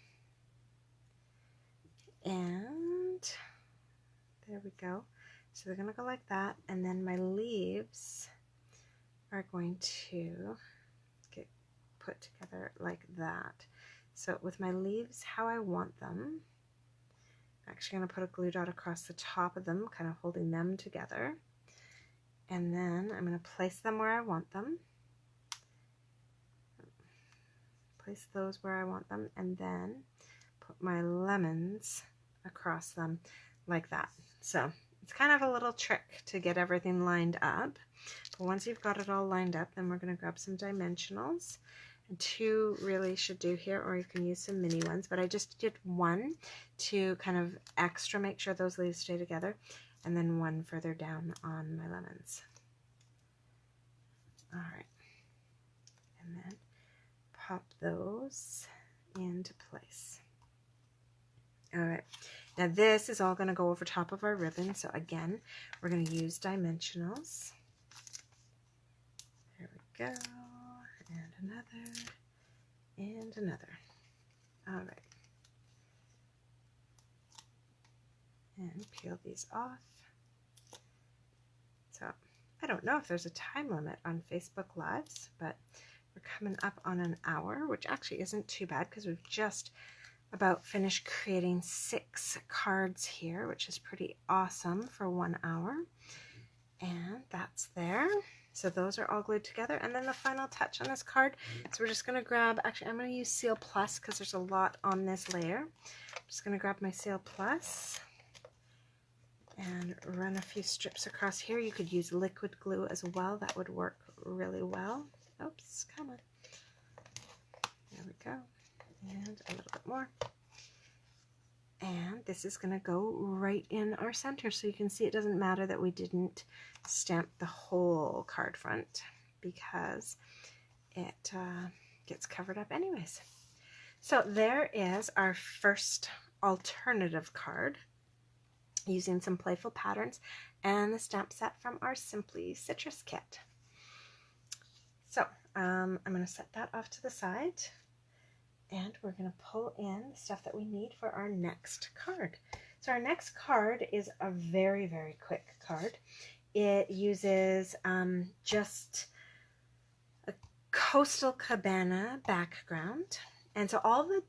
And there we go. So they're going to go like that, and then my leaves are going to get put together like that. So with my leaves, how I want them, I'm actually going to put a glue dot across the top of them, kind of holding them together. And then I'm going to place them where I want them. Place those where I want them, and then put my lemons across them like that. So it's kind of a little trick to get everything lined up. But once you've got it all lined up, then we're going to grab some dimensionals. And 2 really should do here, or you can use some mini ones. But I just did 1 to kind of extra make sure those leaves stay together. And then 1 further down on my lemons. All right. And then pop those into place. All right, now this is all going to go over top of our ribbon. So again, we're going to use dimensionals. There we go, and another, and another. All right, and peel these off. So I don't know if there's a time limit on Facebook Lives, but we're coming up on an hour, which actually isn't too bad because we've just about finished creating 6 cards here, which is pretty awesome for 1 hour. And that's there. So those are all glued together. And then the final touch on this card. So we're just going to grab, actually I'm going to use Seal Plus because there's a lot on this layer. I'm just going to grab my Seal Plus and run a few strips across here. You could use liquid glue as well. That would work really well. Oops, come on. There we go. And a little bit more. And this is going to go right in our center. So you can see it doesn't matter that we didn't stamp the whole card front because it gets covered up anyways. So there is our first alternative card using some playful patterns and the stamp set from our Simply Citrus kit. So I'm going to set that off to the side. And we're going to pull in the stuff that we need for our next card. So our next card is a very, very quick card. It uses just a coastal Cabana background. And so all the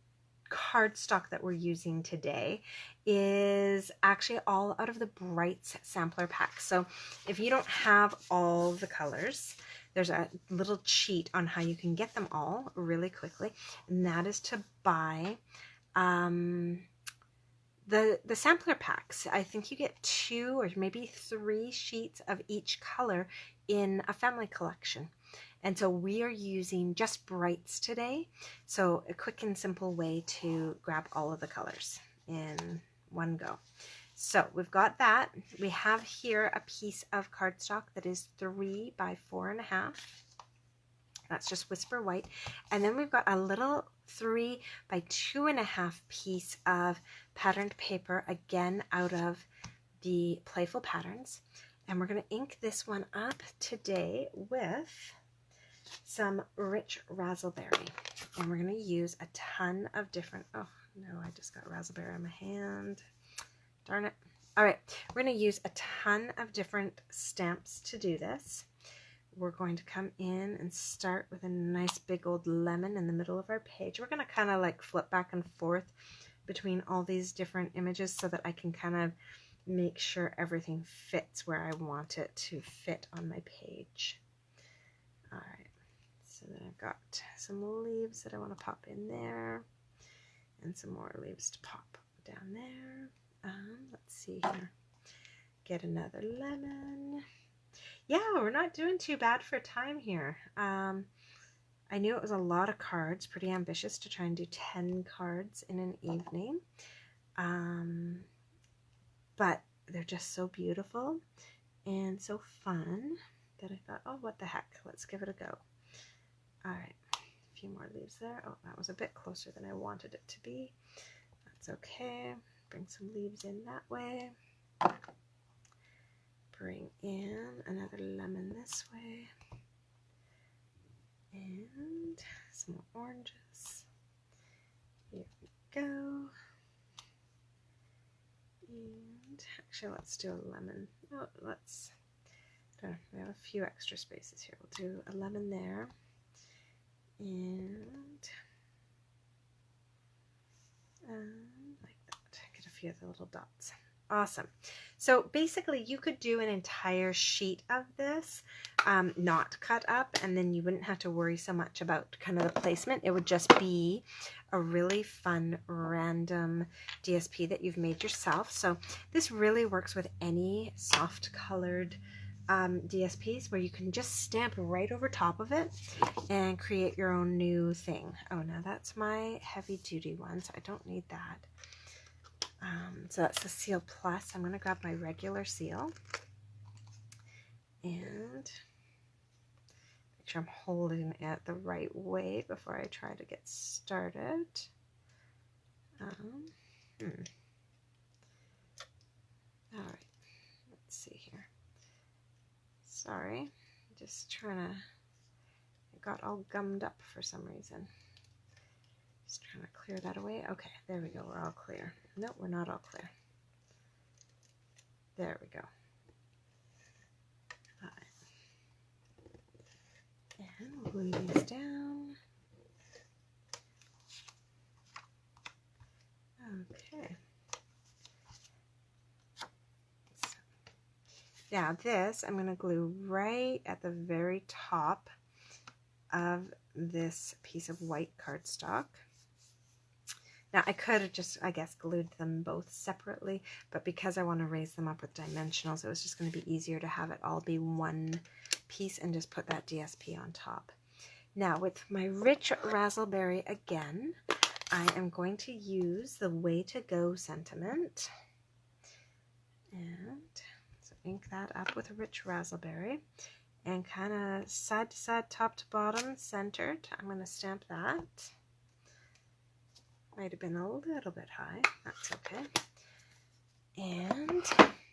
cardstock that we're using today is actually all out of the Brights sampler pack. So if you don't have all the colors, there's a little cheat on how you can get them all really quickly, and that is to buy the sampler packs. I think you get 2 or maybe 3 sheets of each color in a family collection. And so we are using just Brights today. So a quick and simple way to grab all of the colors in one go. So we've got that. We have here a piece of cardstock that is 3 by 4.5. That's just Whisper White. And then we've got a little 3 by 2.5 piece of patterned paper, again out of the Playful Patterns. And we're going to ink this one up today with some rich raspberry. And we're going to use a ton of different, oh no, I just got raspberry on my hand. Darn it. All right, we're going to use a ton of different stamps to do this. We're going to come in and start with a nice big old lemon in the middle of our page. We're going to kind of like flip back and forth between all these different images so that I can kind of make sure everything fits where I want it to fit on my page. All right, so then I've got some leaves that I want to pop in there and some more leaves to pop down there. Let's see here. Get another lemon. Yeah, we're not doing too bad for time here. I knew it was a lot of cards, pretty ambitious to try and do 10 cards in an evening. But they're just so beautiful and so fun that I thought, oh, what the heck, let's give it a go. All right, a few more leaves there. Oh, that was a bit closer than I wanted it to be. That's okay. Bring some leaves in that way. Bring in another lemon this way. And some more oranges. Here we go. And actually, let's do a lemon. Oh, we have a few extra spaces here. We'll do a lemon there. And like that. Get a few of the little dots. Awesome. So basically you could do an entire sheet of this, not cut up, and then you wouldn't have to worry so much about kind of the placement. It would just be a really fun random DSP that you've made yourself. So this really works with any soft colored DSPs where you can just stamp right over top of it and create your own new thing. Oh, now that's my heavy duty one, so I don't need that. So that's the Seal Plus. I'm going to grab my regular seal and make sure I'm holding it the right way before I try to get started. All right, let's see here. Sorry, just trying to, it got all gummed up for some reason. Just trying to clear that away. Okay, there we go, we're all clear. Nope, we're not all clear. There we go. All right. And we'll glue these down. Okay. So, now this I'm going to glue right at the very top of this piece of white cardstock. Now I could have just, I guess, glued them both separately, but because I want to raise them up with dimensionals, it was just going to be easier to have it all be one piece and just put that DSP on top. Now with my rich raspberry again, I am going to use the Way to Go sentiment. And so ink that up with a rich raspberry and kind of side to side, top to bottom, centered. I'm going to stamp that. Might have been a little bit high. That's okay. And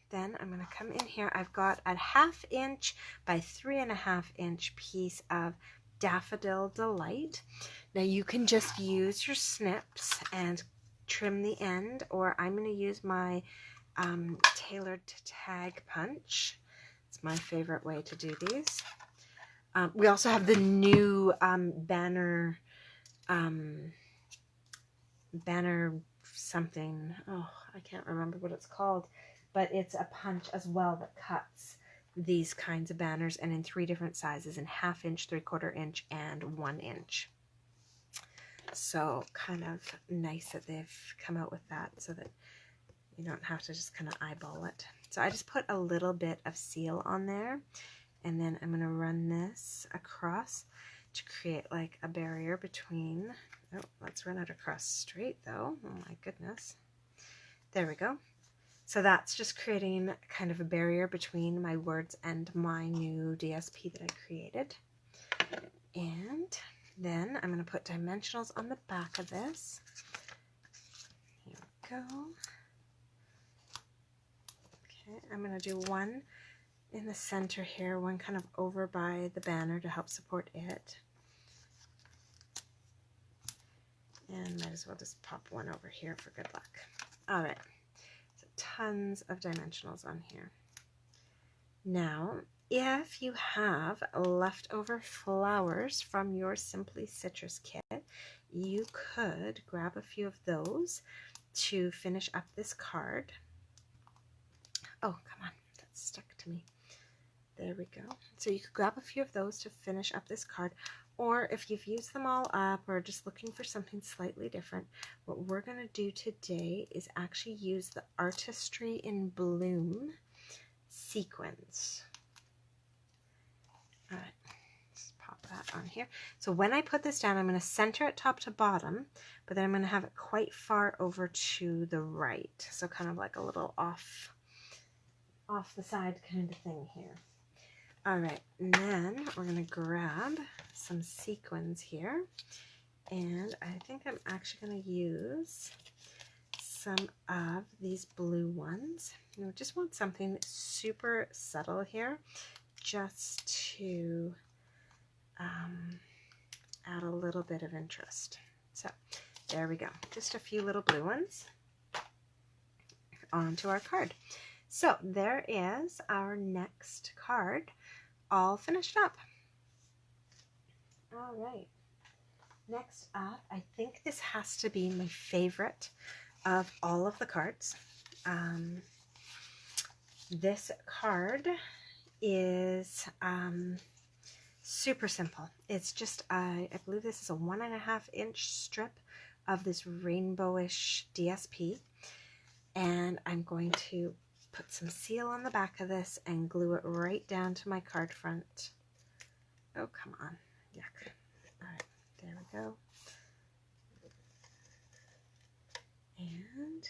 then I'm going to come in here. I've got a 1/2 inch by 3.5 inch piece of Daffodil Delight. Now you can just use your snips and trim the end, or I'm going to use my tailored tag punch. It's my favorite way to do these. We also have the new banner something. Oh, I can't remember what it's called, but it's a punch as well that cuts these kinds of banners, and in 3 different sizes, in 1/2 inch, 3/4 inch, and 1 inch. So kind of nice that they've come out with that so that you don't have to just kind of eyeball it. So I just put a little bit of seal on there, and then I'm going to run this across to create like a barrier between. Oh, let's run it across straight though. Oh my goodness. There we go. So that's just creating kind of a barrier between my words and my new DSP that I created. And then I'm going to put dimensionals on the back of this. Here we go. Okay, I'm going to do one in the center here, one kind of over by the banner to help support it. And might as well just pop one over here for good luck. All right, so tons of dimensionals on here. Now, if you have leftover flowers from your Simply Citrus kit, you could grab a few of those to finish up this card. Oh, come on, that's stuck to me. There we go. So you could grab a few of those to finish up this card, or if you've used them all up or just looking for something slightly different, what we're going to do today is actually use the Artistry in Bloom sequins. All right, let's pop that on here. So when I put this down, I'm going to center it top to bottom, but then I'm going to have it quite far over to the right. So kind of like a little off the side kind of thing here. All right, and then we're going to grab some sequins here, and I think I'm actually going to use some of these blue ones. You just want something super subtle here, just to add a little bit of interest. So there we go, just a few little blue ones onto our card. So there is our next card all finished up. All right, next up, I think this has to be my favorite of all of the cards. This card is super simple. It's just, I believe this is a 1.5-inch strip of this rainbowish DSP. And I'm going to put some seal on the back of this and glue it right down to my card front. Oh, come on. Yuck. All right, there we go. And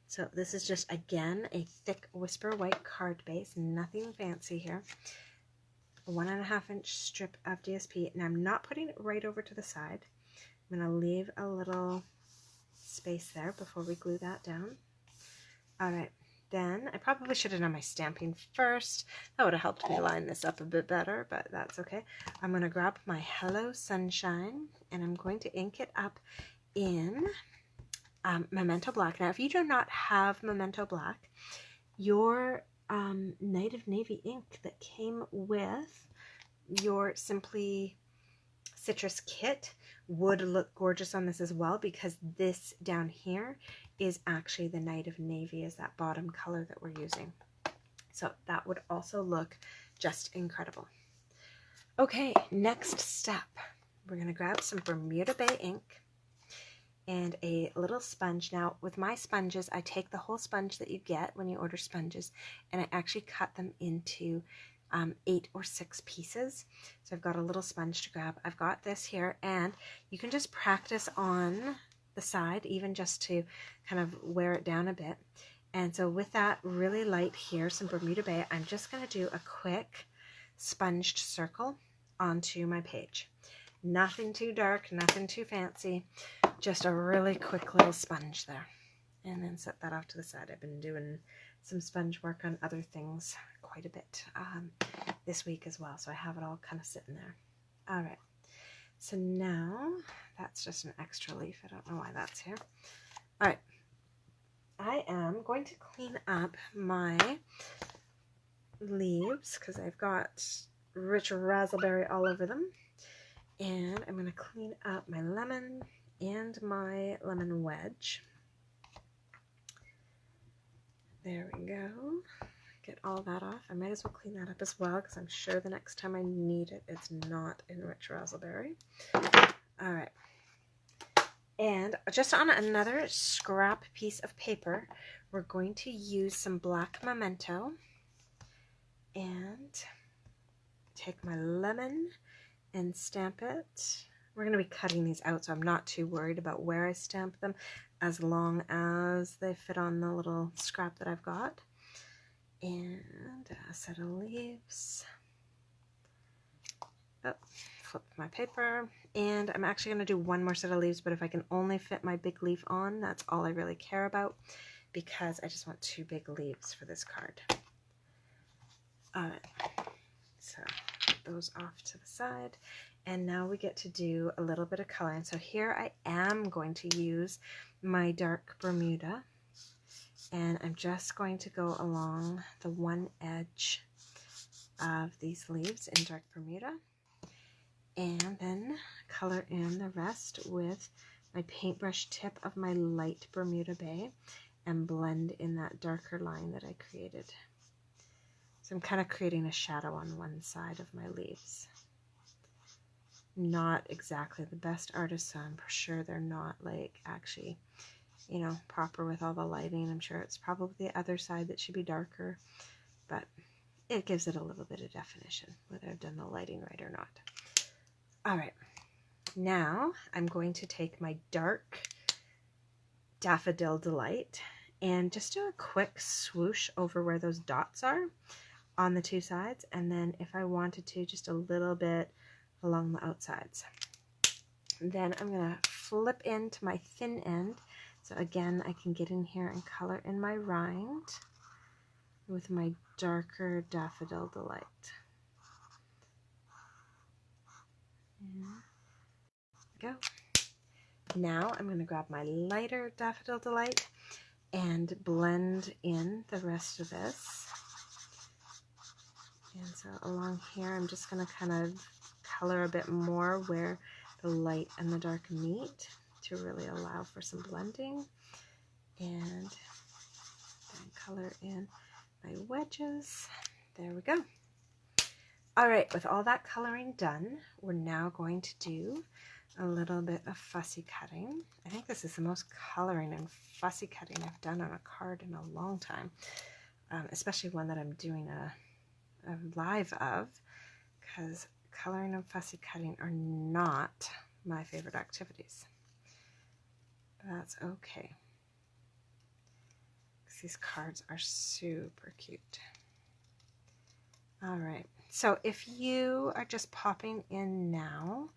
so this is just, again, a thick Whisper White card base, nothing fancy here. A 1.5-inch strip of DSP, and I'm not putting it right over to the side. I'm going to leave a little space there before we glue that down. All right, then I probably should have done my stamping first. That would have helped me line this up a bit better, but that's okay. I'm going to grab my Hello Sunshine, and I'm going to ink it up in Memento Black. Now, if you do not have Memento Black, your Night of Navy ink that came with your Simply Citrus kit would look gorgeous on this as well, because this down here is actually the Night of Navy, is that bottom color that we're using. So that would also look just incredible. Okay, next step. We're going to grab some Bermuda Bay ink and a little sponge. Now, with my sponges, I take the whole sponge that you get when you order sponges, and I actually cut them into 8 or 6 pieces. So I've got a little sponge to grab. I've got this here, and you can just practice on the side, even just to kind of wear it down a bit. And so with that really light here, some Bermuda Bay, I'm just going to do a quick sponged circle onto my page. Nothing too dark, nothing too fancy, just a really quick little sponge there. And then set that off to the side. I've been doing some sponge work on other things quite a bit this week as well, so I have it all kind of sitting there. All right, so now that's just an extra leaf. I don't know why that's here. All right, I am going to clean up my leaves because I've got rich raspberry all over them, and I'm going to clean up my lemon and my lemon wedge. There we go. Get all that off. I might as well clean that up as well, because I'm sure the next time I need it, it's not in rich raspberry. All right. And just on another scrap piece of paper, we're going to use some black Memento and take my lemon and stamp it. We're going to be cutting these out, so I'm not too worried about where I stamp them, as long as they fit on the little scrap that I've got. And a set of leaves. Oh, flip my paper. And I'm actually going to do one more set of leaves, but if I can only fit my big leaf on, that's all I really care about, because I just want 2 big leaves for this card. All right, so put those off to the side. And now we get to do a little bit of coloring. So here I am going to use my dark Bermuda, and I'm just going to go along the one edge of these leaves in dark Bermuda, and then color in the rest with my paintbrush tip of my light Bermuda Bay and blend in that darker line that I created. So I'm kind of creating a shadow on one side of my leaves. Not exactly the best artist, so I'm sure they're not like actually, you know, proper with all the lighting. I'm sure it's probably the other side that should be darker, but it gives it a little bit of definition, whether I've done the lighting right or not. All right, now I'm going to take my dark Daffodil Delight and just do a quick swoosh over where those dots are on the 2 sides, and then if I wanted to, just a little bit along the outsides. Then I'm going to flip into my thin end, so again I can get in here and color in my rind with my darker Daffodil Delight. There we go. Now I'm going to grab my lighter Daffodil Delight and blend in the rest of this. And so along here I'm just going to kind of color a bit more where the light and the dark meet to really allow for some blending. And then color in my wedges. There we go. All right, with all that coloring done, we're now going to do a little bit of fussy cutting. I think this is the most coloring and fussy cutting I've done on a card in a long time, especially one that I'm doing a live of, because coloring and fussy cutting are not my favorite activities. That's okay, because these cards are super cute. All right, so if you are just popping in now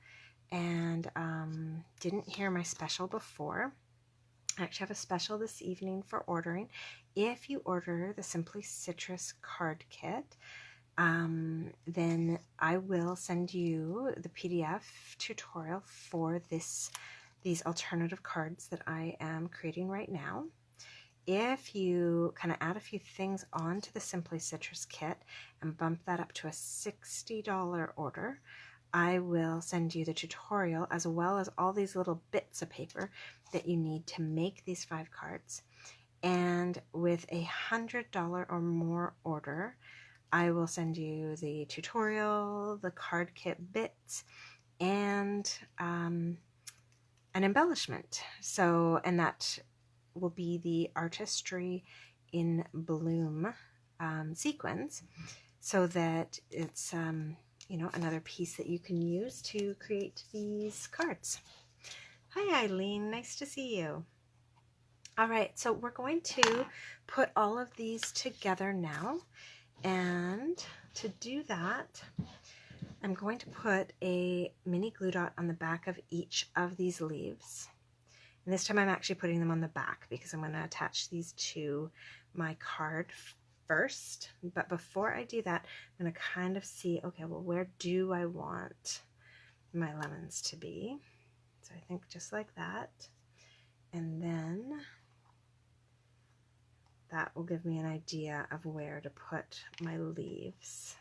and didn't hear my special before, I actually have a special this evening for ordering. If you order the Simply Citrus card kit, then I will send you the PDF tutorial for these alternative cards that I am creating right now. If you kind of add a few things onto the Simply Citrus kit and bump that up to a $60 order, I will send you the tutorial as well as all these little bits of paper that you need to make these 5 cards. And with a $100 or more order, I will send you the tutorial, the card kit bits, and an embellishment. So, and that will be the Artistry in Bloom sequins, so that it's you know, another piece that you can use to create these cards. Hi Eileen, nice to see you. All right, so we're going to put all of these together now, and to do that, I'm going to put a mini glue dot on the back of each of these leaves. And this time I'm actually putting them on the back because I'm going to attach these to my card first. But before I do that, I'm going to kind of see, okay, well, where do I want my lemons to be? So I think just like that. And then that will give me an idea of where to put my leaves.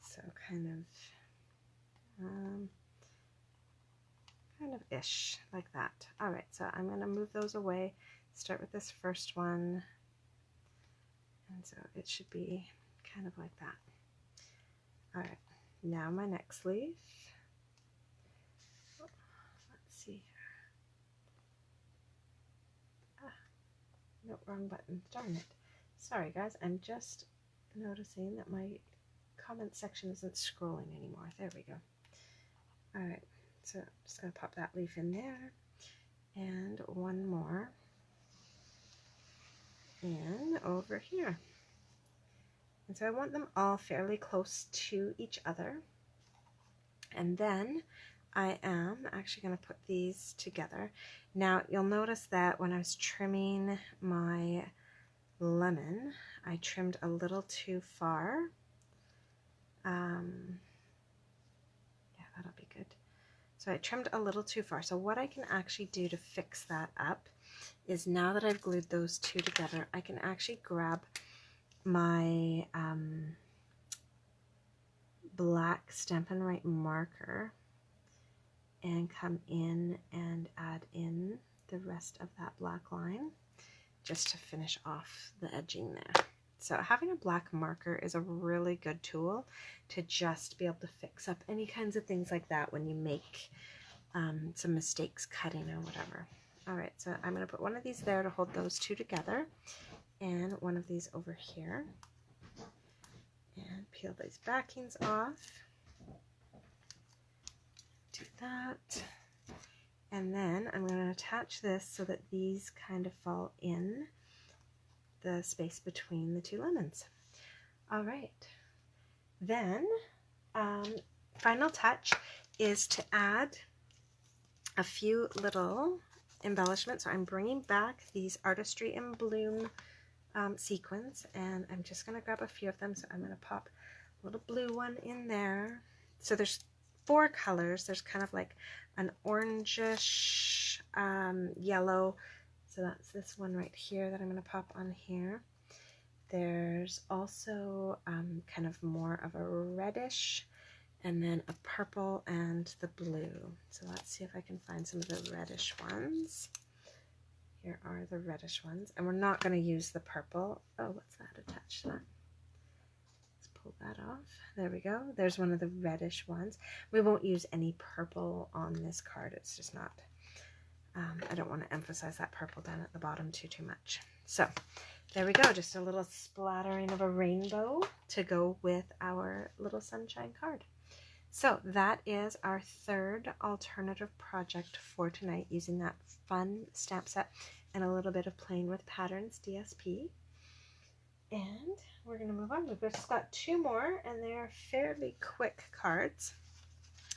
So kind of ish, like that. All right, so I'm going to move those away, start with this first one, and so it should be kind of like that. All right, now my next leaf. Let's see here. No, wrong button, darn it. Sorry guys, I'm just noticing that my comment section isn't scrolling anymore. There we go. All right. So I'm just going to pop that leaf in there, and one more in over here. And so I want them all fairly close to each other. And then I am actually going to put these together. Now you'll notice that when I was trimming my lemon, I trimmed a little too far. Yeah, that'll be good. So I trimmed a little too far. So what I can actually do to fix that up is, now that I've glued those two together, I can actually grab my black Stampin' Right marker and come in and add in the rest of that black line just to finish off the edging there. So having a black marker is a really good tool to just be able to fix up any kinds of things like that when you make some mistakes cutting or whatever. All right, so I'm going to put one of these there to hold those two together, and one of these over here, and peel these backings off. Do that. And then I'm going to attach this so that these kind of fall in the space between the two lemons. All right. Then, final touch is to add a few little embellishments. So I'm bringing back these Artistry in Bloom sequins, and I'm just going to grab a few of them. So I'm going to pop a little blue one in there. So there's 4 colors. There's kind of like an orangish yellow. So that's this one right here that I'm going to pop on here. There's also kind of more of a reddish, and then a purple and the blue. So let's see if I can find some of the reddish ones. Here are the reddish ones, and we're not going to use the purple. Oh, what's that attached to that? Let's pull that off. There we go. There's one of the reddish ones. We won't use any purple on this card. It's just not, I don't want to emphasize that purple down at the bottom too much. So there we go. Just a little splattering of a rainbow to go with our little sunshine card. So that is our third alternative project for tonight, using that fun stamp set and a little bit of playing with patterns DSP. And we're going to move on. We've just got two more, and they're fairly quick cards.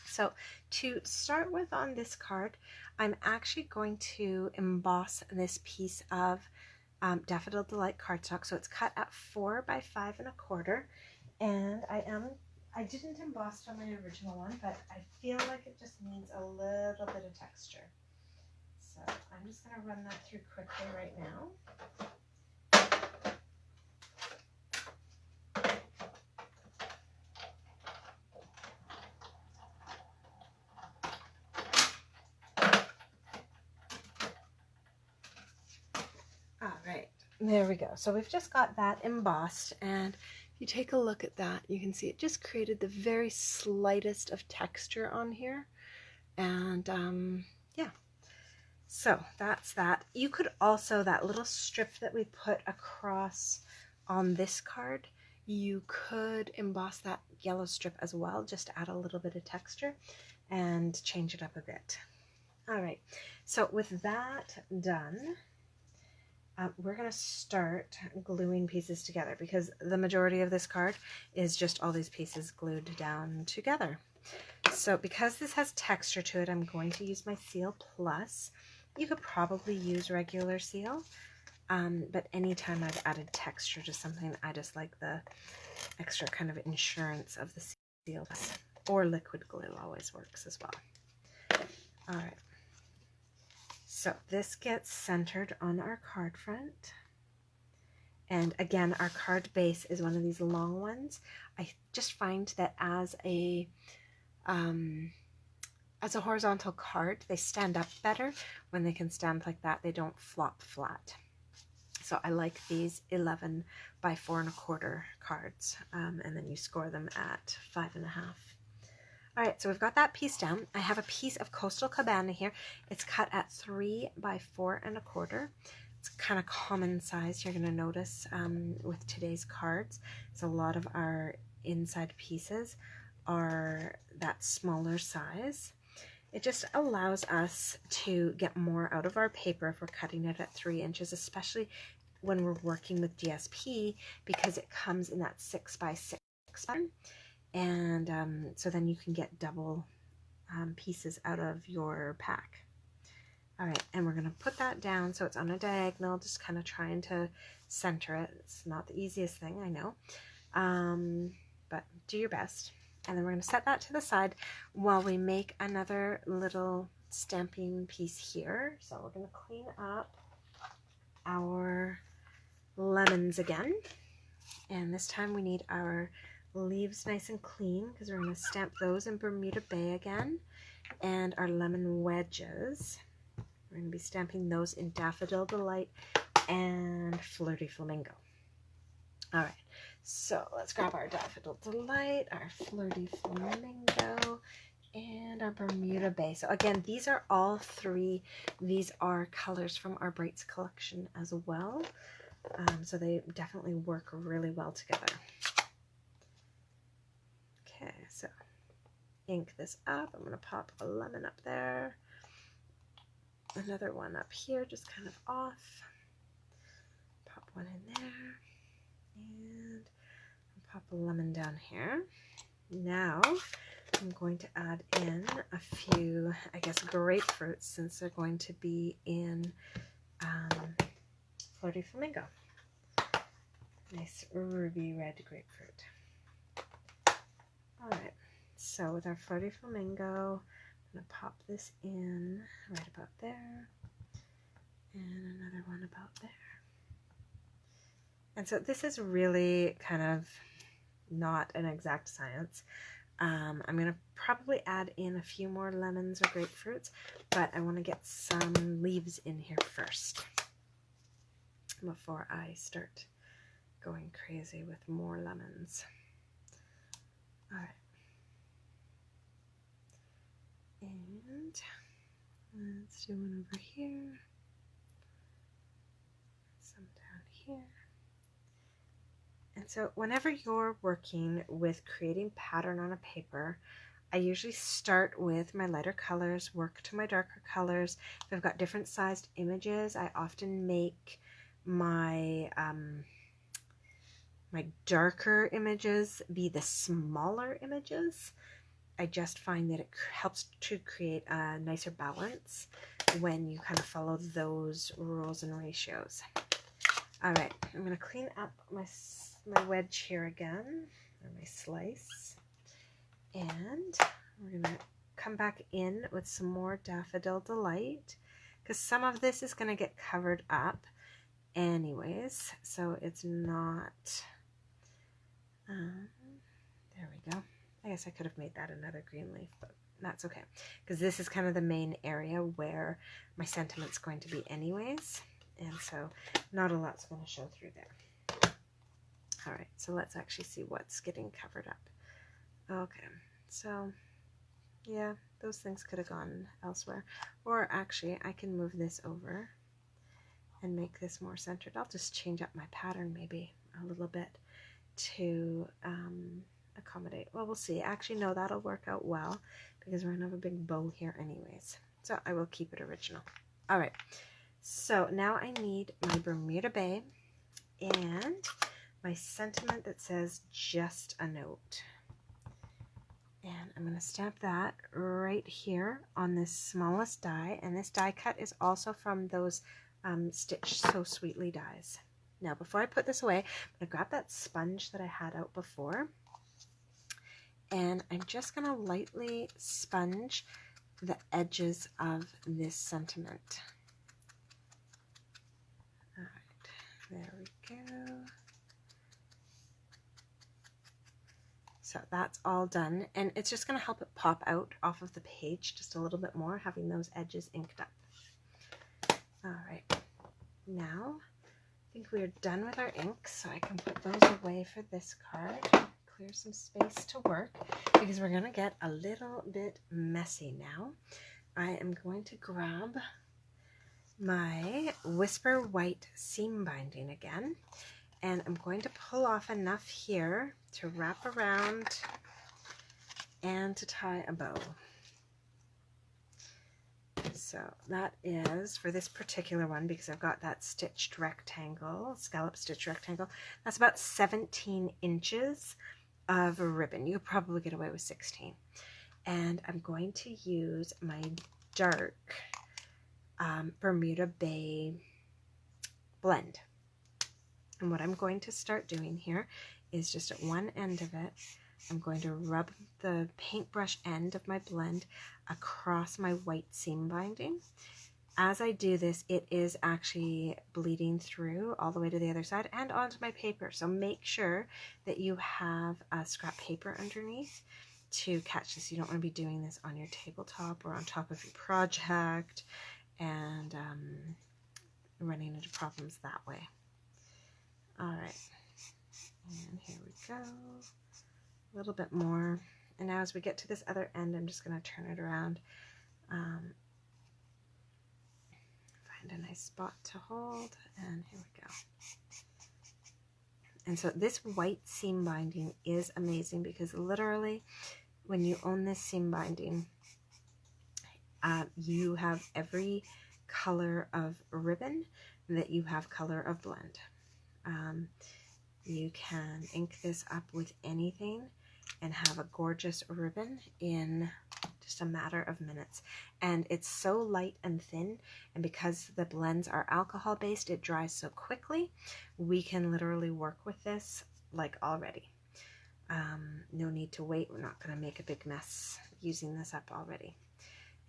So to start with on this card, I'm actually going to emboss this piece of Daffodil Delight cardstock. So it's cut at 4 by 5 1/4, and I didn't emboss on my original one, but I feel like it just needs a little bit of texture. So I'm just going to run that through quickly right now. All right, there we go. So we've just got that embossed, and if you take a look at that, you can see it just created the very slightest of texture on here. And yeah, so that's that. You could also, that little strip that we put across on this card, you could emboss that yellow strip as well, just to add a little bit of texture and change it up a bit. All right, so with that done, we're going to start gluing pieces together, because the majority of this card is just all these pieces glued down together. So because this has texture to it, I'm going to use my Seal Plus. You could probably use regular seal, but anytime I've added texture to something, I just like the extra kind of insurance of the Seal Plus, or liquid glue always works as well. All right. So this gets centered on our card front. And again, our card base is one of these long ones. I just find that as a horizontal card, they stand up better when they can stand like that. They don't flop flat. So I like these 11 by 4 1/4 cards. And then you score them at 5 1/2. All right, so we've got that piece down. I have a piece of Coastal Cabana here. It's cut at 3 by 4 1/4. It's kind of common size, you're going to notice with today's cards. So a lot of our inside pieces are that smaller size. It just allows us to get more out of our paper if we're cutting it at 3 inches, especially when we're working with DSP, because it comes in that 6 by 6 pattern. And so then you can get double pieces out of your pack. All right, and we're going to put that down so it's on a diagonal, just kind of trying to center it. It's not the easiest thing, I know, but do your best. And then we're going to set that to the side while we make another little stamping piece here. So we're going to clean up our lemons again, and this time we need our leaves nice and clean, because we're going to stamp those in Bermuda Bay again. And our lemon wedges, we're going to be stamping those in Daffodil Delight and Flirty Flamingo. All right, so let's grab our Daffodil Delight, our Flirty Flamingo, and our Bermuda Bay. So again, these are all three. These are colors from our Brights collection as well. So they definitely work really well together. Okay, so ink this up. I'm going to pop a lemon up there. Another one up here, just kind of off. Pop one in there. And pop a lemon down here. Now I'm going to add in a few, I guess, grapefruits, since they're going to be in Flirty Flamingo. Nice ruby red grapefruit. Alright, so with our Flirty Flamingo, I'm going to pop this in right about there, and another one about there. And so this is really kind of not an exact science. I'm going to probably add in a few more lemons or grapefruits, but I want to get some leaves in here first. before I start going crazy with more lemons. All right. And let's do one over here, some down here. And so whenever you're working with creating pattern on a paper, I usually start with my lighter colors, work to my darker colors. If I've got different sized images, I often make my my darker images be the smaller images. I just find that it helps to create a nicer balance when you kind of follow those rules and ratios. All right, I'm going to clean up my wedge here again, or my slice, and we're going to come back in with some more Daffodil Delight, because some of this is going to get covered up anyways, so it's not, there we go. I guess I could have made that another green leaf, but that's okay, because this is kind of the main area where my sentiment's going to be anyways, and so not a lot's going to show through there. All right, so let's actually see what's getting covered up. Okay, so yeah, those things could have gone elsewhere, or actually I can move this over and make this more centered. I'll just change up my pattern maybe a little bit to accommodate. Well, we'll see. Actually, no, that'll work out well because we're going to have a big bow here anyways. So I will keep it original. All right. So now I need my Bermuda Bay and my sentiment that says just a note. And I'm going to stamp that right here on this smallest die. And this die cut is also from those Stitch So Sweetly dies. Now, before I put this away, I'm going to grab that sponge that I had out before. And I'm just going to lightly sponge the edges of this sentiment. All right, there we go. So that's all done, and it's just going to help it pop out off of the page just a little bit more, having those edges inked up. All right, now I think we are done with our inks, so I can put those away for this card. Clear some space to work because we're going to get a little bit messy now. I am going to grab my Whisper White seam binding again, and I'm going to pull off enough here to wrap around and to tie a bow. So that is for this particular one, because I've got that stitched rectangle, scallop stitch rectangle. That's about 17 inches of ribbon. You could probably get away with 16. And I'm going to use my dark Bermuda Bay blend. And what I'm going to start doing here is just at one end of it, I'm going to rub the paintbrush end of my blend across my white seam binding. As I do this, it is actually bleeding through all the way to the other side and onto my paper. So make sure that you have a scrap paper underneath to catch this. You don't want to be doing this on your tabletop or on top of your project and running into problems that way. All right, and here we go, a little bit more. And now as we get to this other end, I'm just going to turn it around, find a nice spot to hold, and here we go. And so this white seam binding is amazing because literally when you own this seam binding, you have every color of ribbon that you have color of blend. You can ink this up with anything and have a gorgeous ribbon in just a matter of minutes. And it's so light and thin, and because the blends are alcohol based, it dries so quickly. We can literally work with this like already. No need to wait. We're not going to make a big mess using this up already.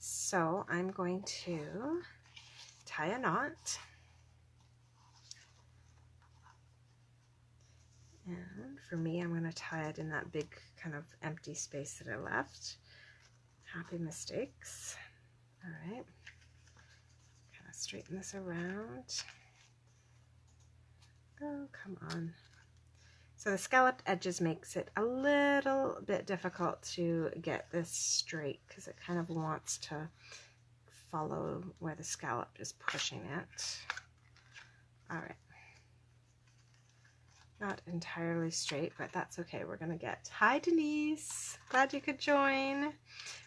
So I'm going to tie a knot. And for me, I'm going to tie it in that big kind of empty space that I left. Happy mistakes. All right. Kind of straighten this around. Oh, come on. So the scalloped edges makes it a little bit difficult to get this straight because it kind of wants to follow where the scallop is pushing it. All right. Not entirely straight, but that's okay. We're going to get... Hi, Denise. Glad you could join.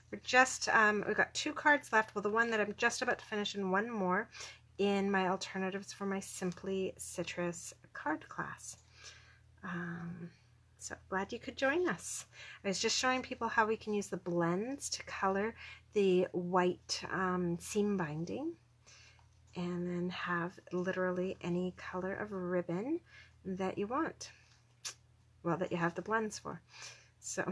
We're just, we've got 2 cards left. Well, the one that I'm just about to finish and one more in my alternatives for my Simply Citrus card class. So glad you could join us. I was just showing people how we can use the blends to color the white seam binding and then have literally any color of ribbon that you want. Well, that you have the blends for. So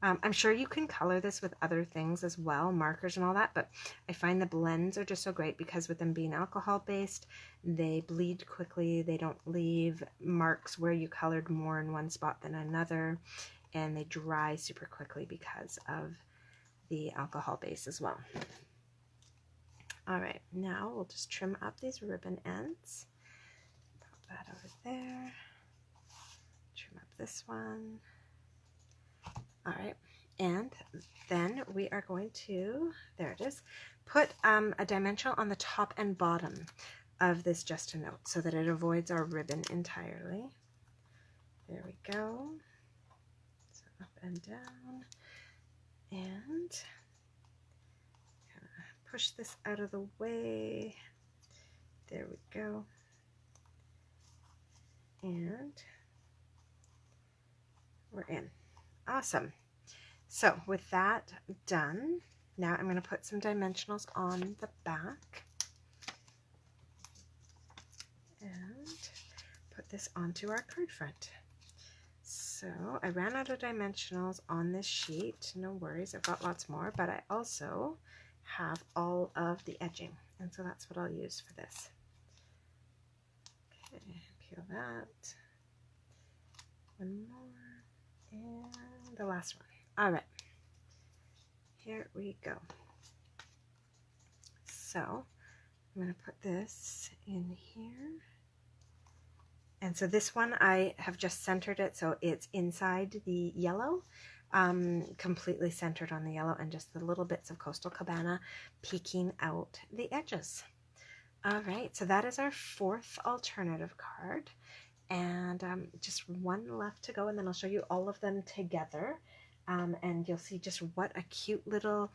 I'm sure you can color this with other things as well, markers and all that, but I find the blends are just so great because with them being alcohol based, they bleed quickly, they don't leave marks where you colored more in one spot than another, and they dry super quickly because of the alcohol base as well. All right, now we'll just trim up these ribbon ends. Pop that over there. Trim up this one. All right, and then we are going to, there it is, put a dimensional on the top and bottom of this just a note so that it avoids our ribbon entirely. There we go. So up and down, and kind of push this out of the way. There we go. And we're in. Awesome. So with that done, now I'm going to put some dimensionals on the back and put this onto our card front. So I ran out of dimensionals on this sheet. No worries, I've got lots more, but I also have all of the edging, and so that's what I'll use for this. Okay, peel that. One more, and the last one. All right, here we go. So I'm going to put this in here. And so this one I have just centered it so it's inside the yellow, completely centered on the yellow, and just the little bits of Coastal Cabana peeking out the edges. All right, so that is our 4th alternative card, and just one left to go, and then I'll show you all of them together. And you'll see just what a cute little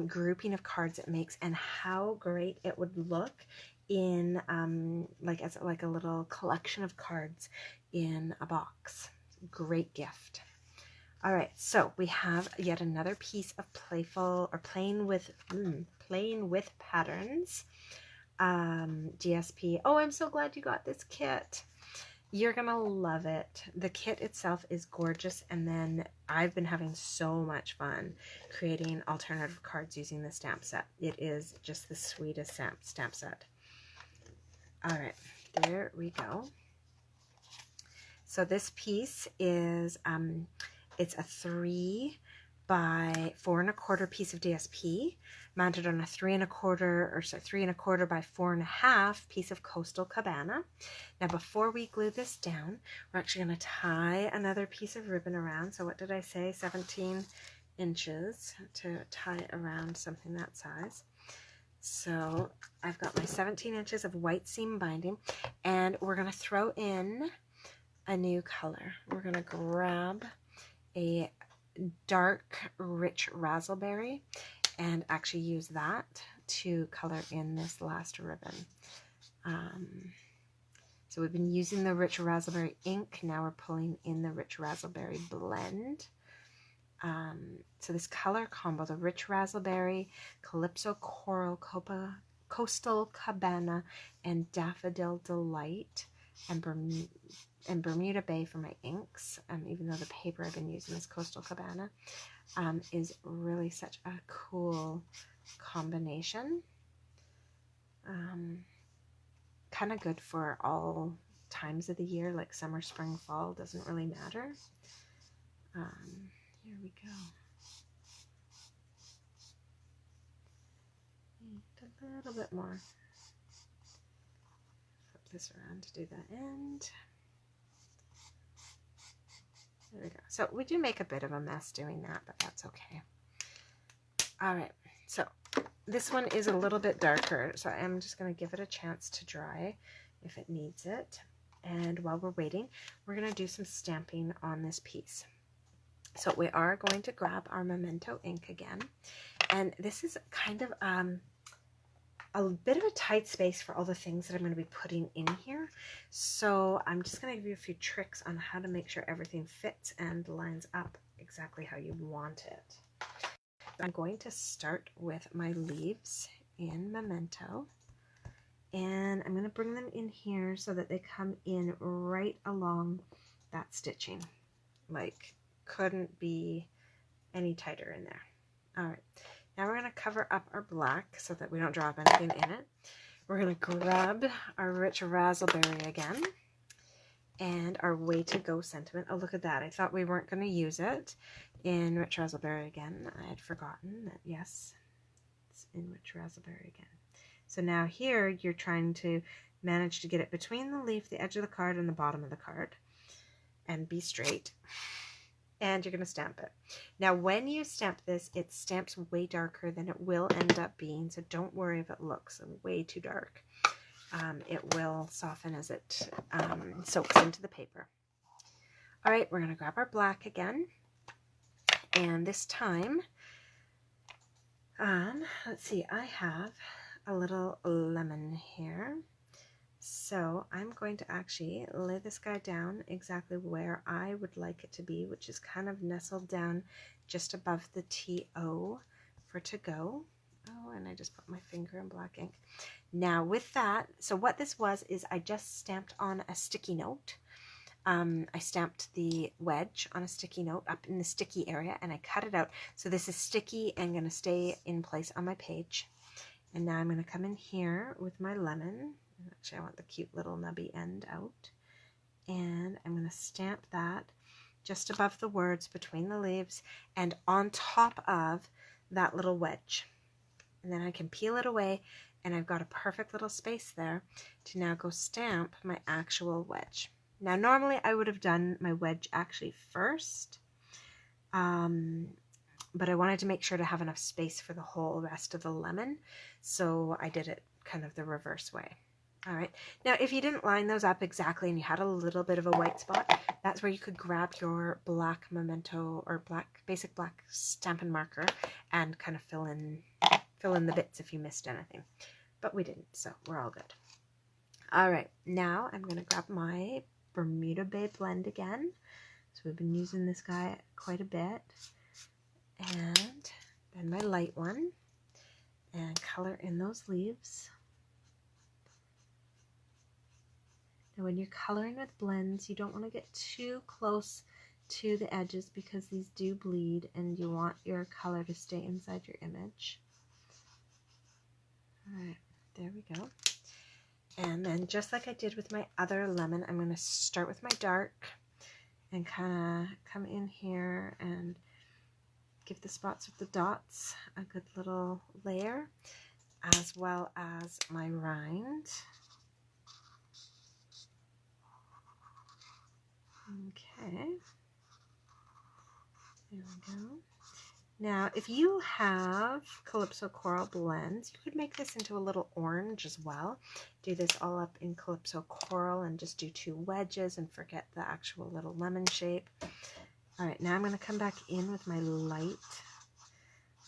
grouping of cards it makes, and how great it would look in as like a little collection of cards in a box. Great gift. All right, so we have yet another piece of playful or playing with patterns. GSP. Oh, I'm so glad you got this kit. You're gonna love it. The kit itself is gorgeous, and then I've been having so much fun creating alternative cards using the stamp set. It is just the sweetest stamp set. All right, there we go. So this piece is it's a 3 by 4 1/4 piece of DSP mounted on a 3 1/4 by 4 1/2 piece of Coastal Cabana. Now before we glue this down, we're actually going to tie another piece of ribbon around. So what did I say? 17 inches to tie around something that size. So I've got my 17 inches of white seam binding, and we're going to throw in a new color. We're going to grab a dark rich raspberry and actually use that to color in this last ribbon. So we've been using the rich raspberry ink. Now we're pulling in the rich raspberry blend. So this color combo, the rich raspberry, Calypso Coral, Coastal Cabana, and Daffodil Delight, and Bermuda Bay for my inks, even though the paper I've been using is Coastal Cabana, is really such a cool combination. Kind of good for all times of the year, like summer, spring, fall, doesn't really matter. Here we go. And a little bit more. Flip this around to do the end. There we go. So we do make a bit of a mess doing that, but that's okay. All right, so this one is a little bit darker, so I'm just going to give it a chance to dry if it needs it. And while we're waiting, we're going to do some stamping on this piece. So we are going to grab our Memento ink again, and this is kind of a bit of a tight space for all the things that I'm going to be putting in here. So I'm just going to give you a few tricks on how to make sure everything fits and lines up exactly how you want it. I'm going to start with my leaves in Memento, and I'm going to bring them in here so that they come in right along that stitching. Like, couldn't be any tighter in there. All right, now we're going to cover up our black so that we don't drop anything in it. We're going to grab our Rich Razzleberry again and our Way to Go sentiment. Oh, look at that. I thought we weren't going to use it in Rich Razzleberry again. I had forgotten that, yes, it's in Rich Razzleberry again. So now here you're trying to manage to get it between the leaf, the edge of the card, and the bottom of the card, and be straight. And you're going to stamp it. Now, when you stamp this, it stamps way darker than it will end up being, so don't worry if it looks way too dark. It will soften as it soaks into the paper. All right, we're going to grab our black again, and this time, let's see, I have a little lemon here. So I'm going to actually lay this guy down exactly where I would like it to be, which is kind of nestled down just above the TO for to go. Oh, and I just put my finger in black ink. Now with that, so what this was is I just stamped on a sticky note. I stamped the wedge on a sticky note up in the sticky area, and I cut it out. So this is sticky and going to stay in place on my page. And now I'm going to come in here with my lemon. Actually, I want the cute little nubby end out. And I'm going to stamp that just above the words, between the leaves, and on top of that little wedge. And then I can peel it away, and I've got a perfect little space there to now go stamp my actual wedge. Now, normally I would have done my wedge actually first, but I wanted to make sure to have enough space for the whole rest of the lemon, so I did it kind of the reverse way. All right, now if you didn't line those up exactly and you had a little bit of a white spot, that's where you could grab your black Memento or basic black Stampin' marker and kind of fill in the bits if you missed anything. But we didn't, so we're all good. All right, now I'm going to grab my Bermuda Bay blend again. So we've been using this guy quite a bit. And then my light one, and color in those leaves. Now when you're coloring with blends, you don't want to get too close to the edges because these do bleed, and you want your color to stay inside your image. All right, there we go. And then just like I did with my other lemon, I'm going to start with my dark and kind of come in here and give the spots with the dots a good little layer, as well as my rind. Okay, there we go. Now, if you have Calypso Coral blends, you could make this into a little orange as well. Do this all up in Calypso Coral and just do 2 wedges and forget the actual little lemon shape. All right, now I'm going to come back in with my light,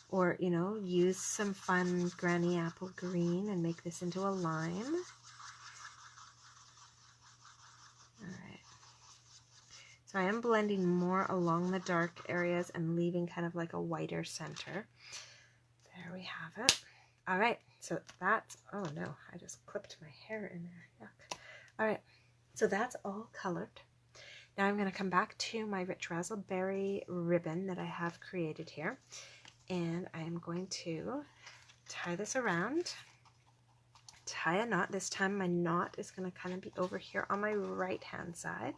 or, you know, use some fun Granny Apple Green and make this into a lime. All right. So I am blending more along the dark areas and leaving kind of like a whiter center. There we have it. All right, so that's, oh no, I just clipped my hair in there. Yuck. All right, so that's all colored. Now I'm going to come back to my Rich Razzleberry ribbon that I have created here, and I am going to tie this around, tie a knot. This time my knot is going to kind of be over here on my right hand side.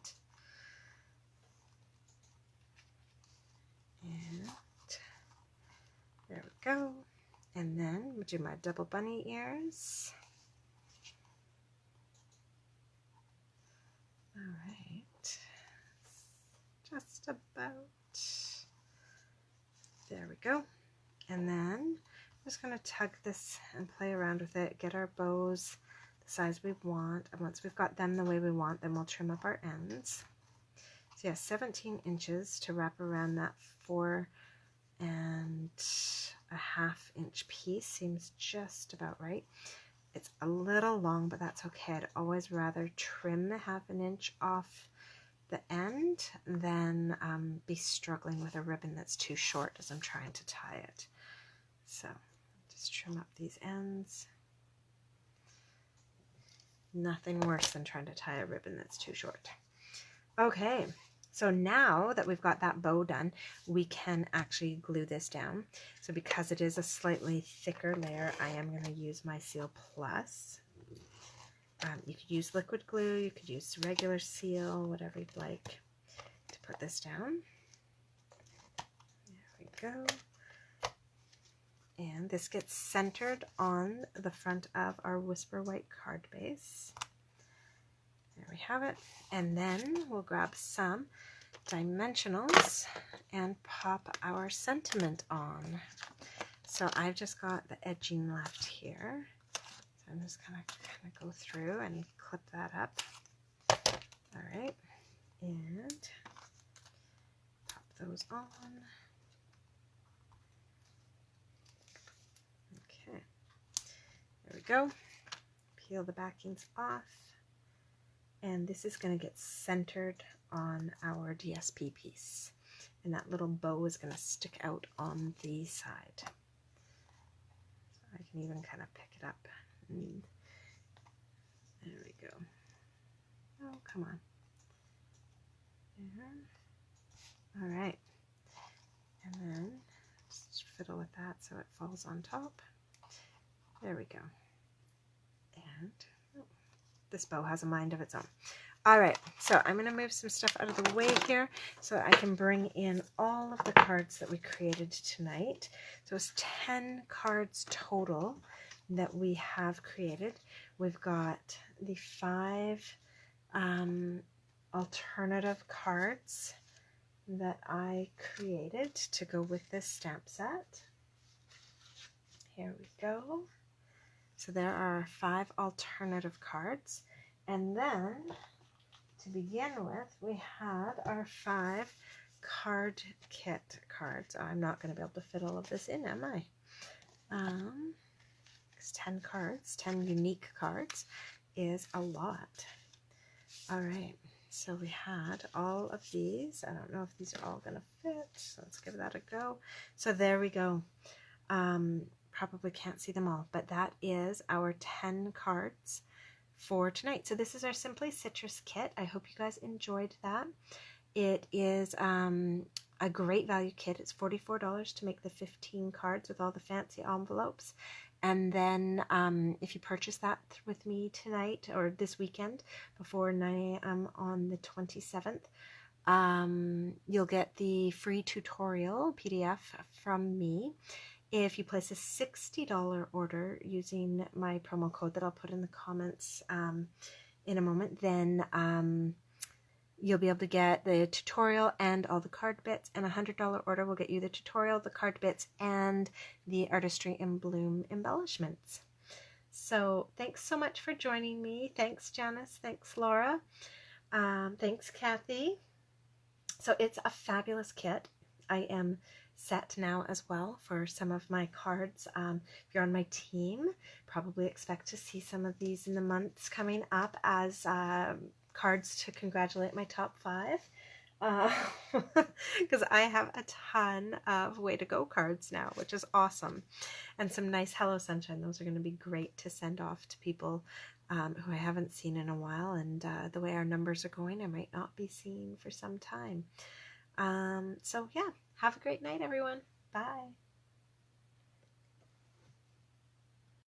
And there we go. And then we'll do my double bunny ears. just about. There we go. And then I'm just going to tug this and play around with it, get our bows the size we want. And once we've got them the way we want, then we'll trim up our ends. So yeah, 17 inches to wrap around that 4 1/2 inch piece seems just about right. It's a little long, but that's okay. I'd always rather trim the 1/2 inch off the end than be struggling with a ribbon that's too short as I'm trying to tie it. So just trim up these ends. Nothing worse than trying to tie a ribbon that's too short. Okay, so now that we've got that bow done, we can actually glue this down. So because it is a slightly thicker layer, I am going to use my Seal Plus. You could use liquid glue, you could use regular seal, whatever you'd like to put this down. There we go. And this gets centered on the front of our Whisper White card base. There we have it. And then we'll grab some dimensionals and pop our sentiment on. So I've just got the edging left here. So I'm just gonna kind of go through and clip that up. All right, and pop those on. Okay, there we go. Peel the backings off. And this is going to get centered on our DSP piece. And that little bow is going to stick out on the side. So I can even kind of pick it up. And there we go. Oh, come on. There. All right. And then just fiddle with that so it falls on top. There we go. And this bow has a mind of its own. All right, so I'm going to move some stuff out of the way here so I can bring in all of the cards that we created tonight. So it's 10 cards total that we have created. We've got the 5 alternative cards that I created to go with this stamp set. Here we go. So there are 5 alternative cards. And then, to begin with, we had our 5 card kit cards. I'm not going to be able to fit all of this in, am I? It's 10 cards, 10 unique cards is a lot. All right, so we had all of these. I don't know if these are all going to fit, so let's give that a go. So there we go. Probably can't see them all, but that is our 10 cards for tonight. So this is our Simply Citrus kit. I hope you guys enjoyed that. It is a great value kit. It's $44 to make the 15 cards with all the fancy envelopes. And then if you purchase that with me tonight or this weekend before 9 a.m. on the 27th, you'll get the free tutorial PDF from me. If you place a $60 order using my promo code that I'll put in the comments in a moment, then you'll be able to get the tutorial and all the card bits, and a $100 order will get you the tutorial, the card bits, and the Artistry in Bloom embellishments. So thanks so much for joining me. Thanks, Janice. Thanks, Laura. Thanks, Kathy. So it's a fabulous kit. I am set now as well for some of my cards. If you're on my team, probably expect to see some of these in the months coming up as cards to congratulate my top 5, because I have a ton of Way to Go cards now, which is awesome, and some nice Hello Sunshine. Those are going to be great to send off to people who I haven't seen in a while, and the way our numbers are going, I might not be seeing for some time. So yeah, have a great night, everyone. Bye.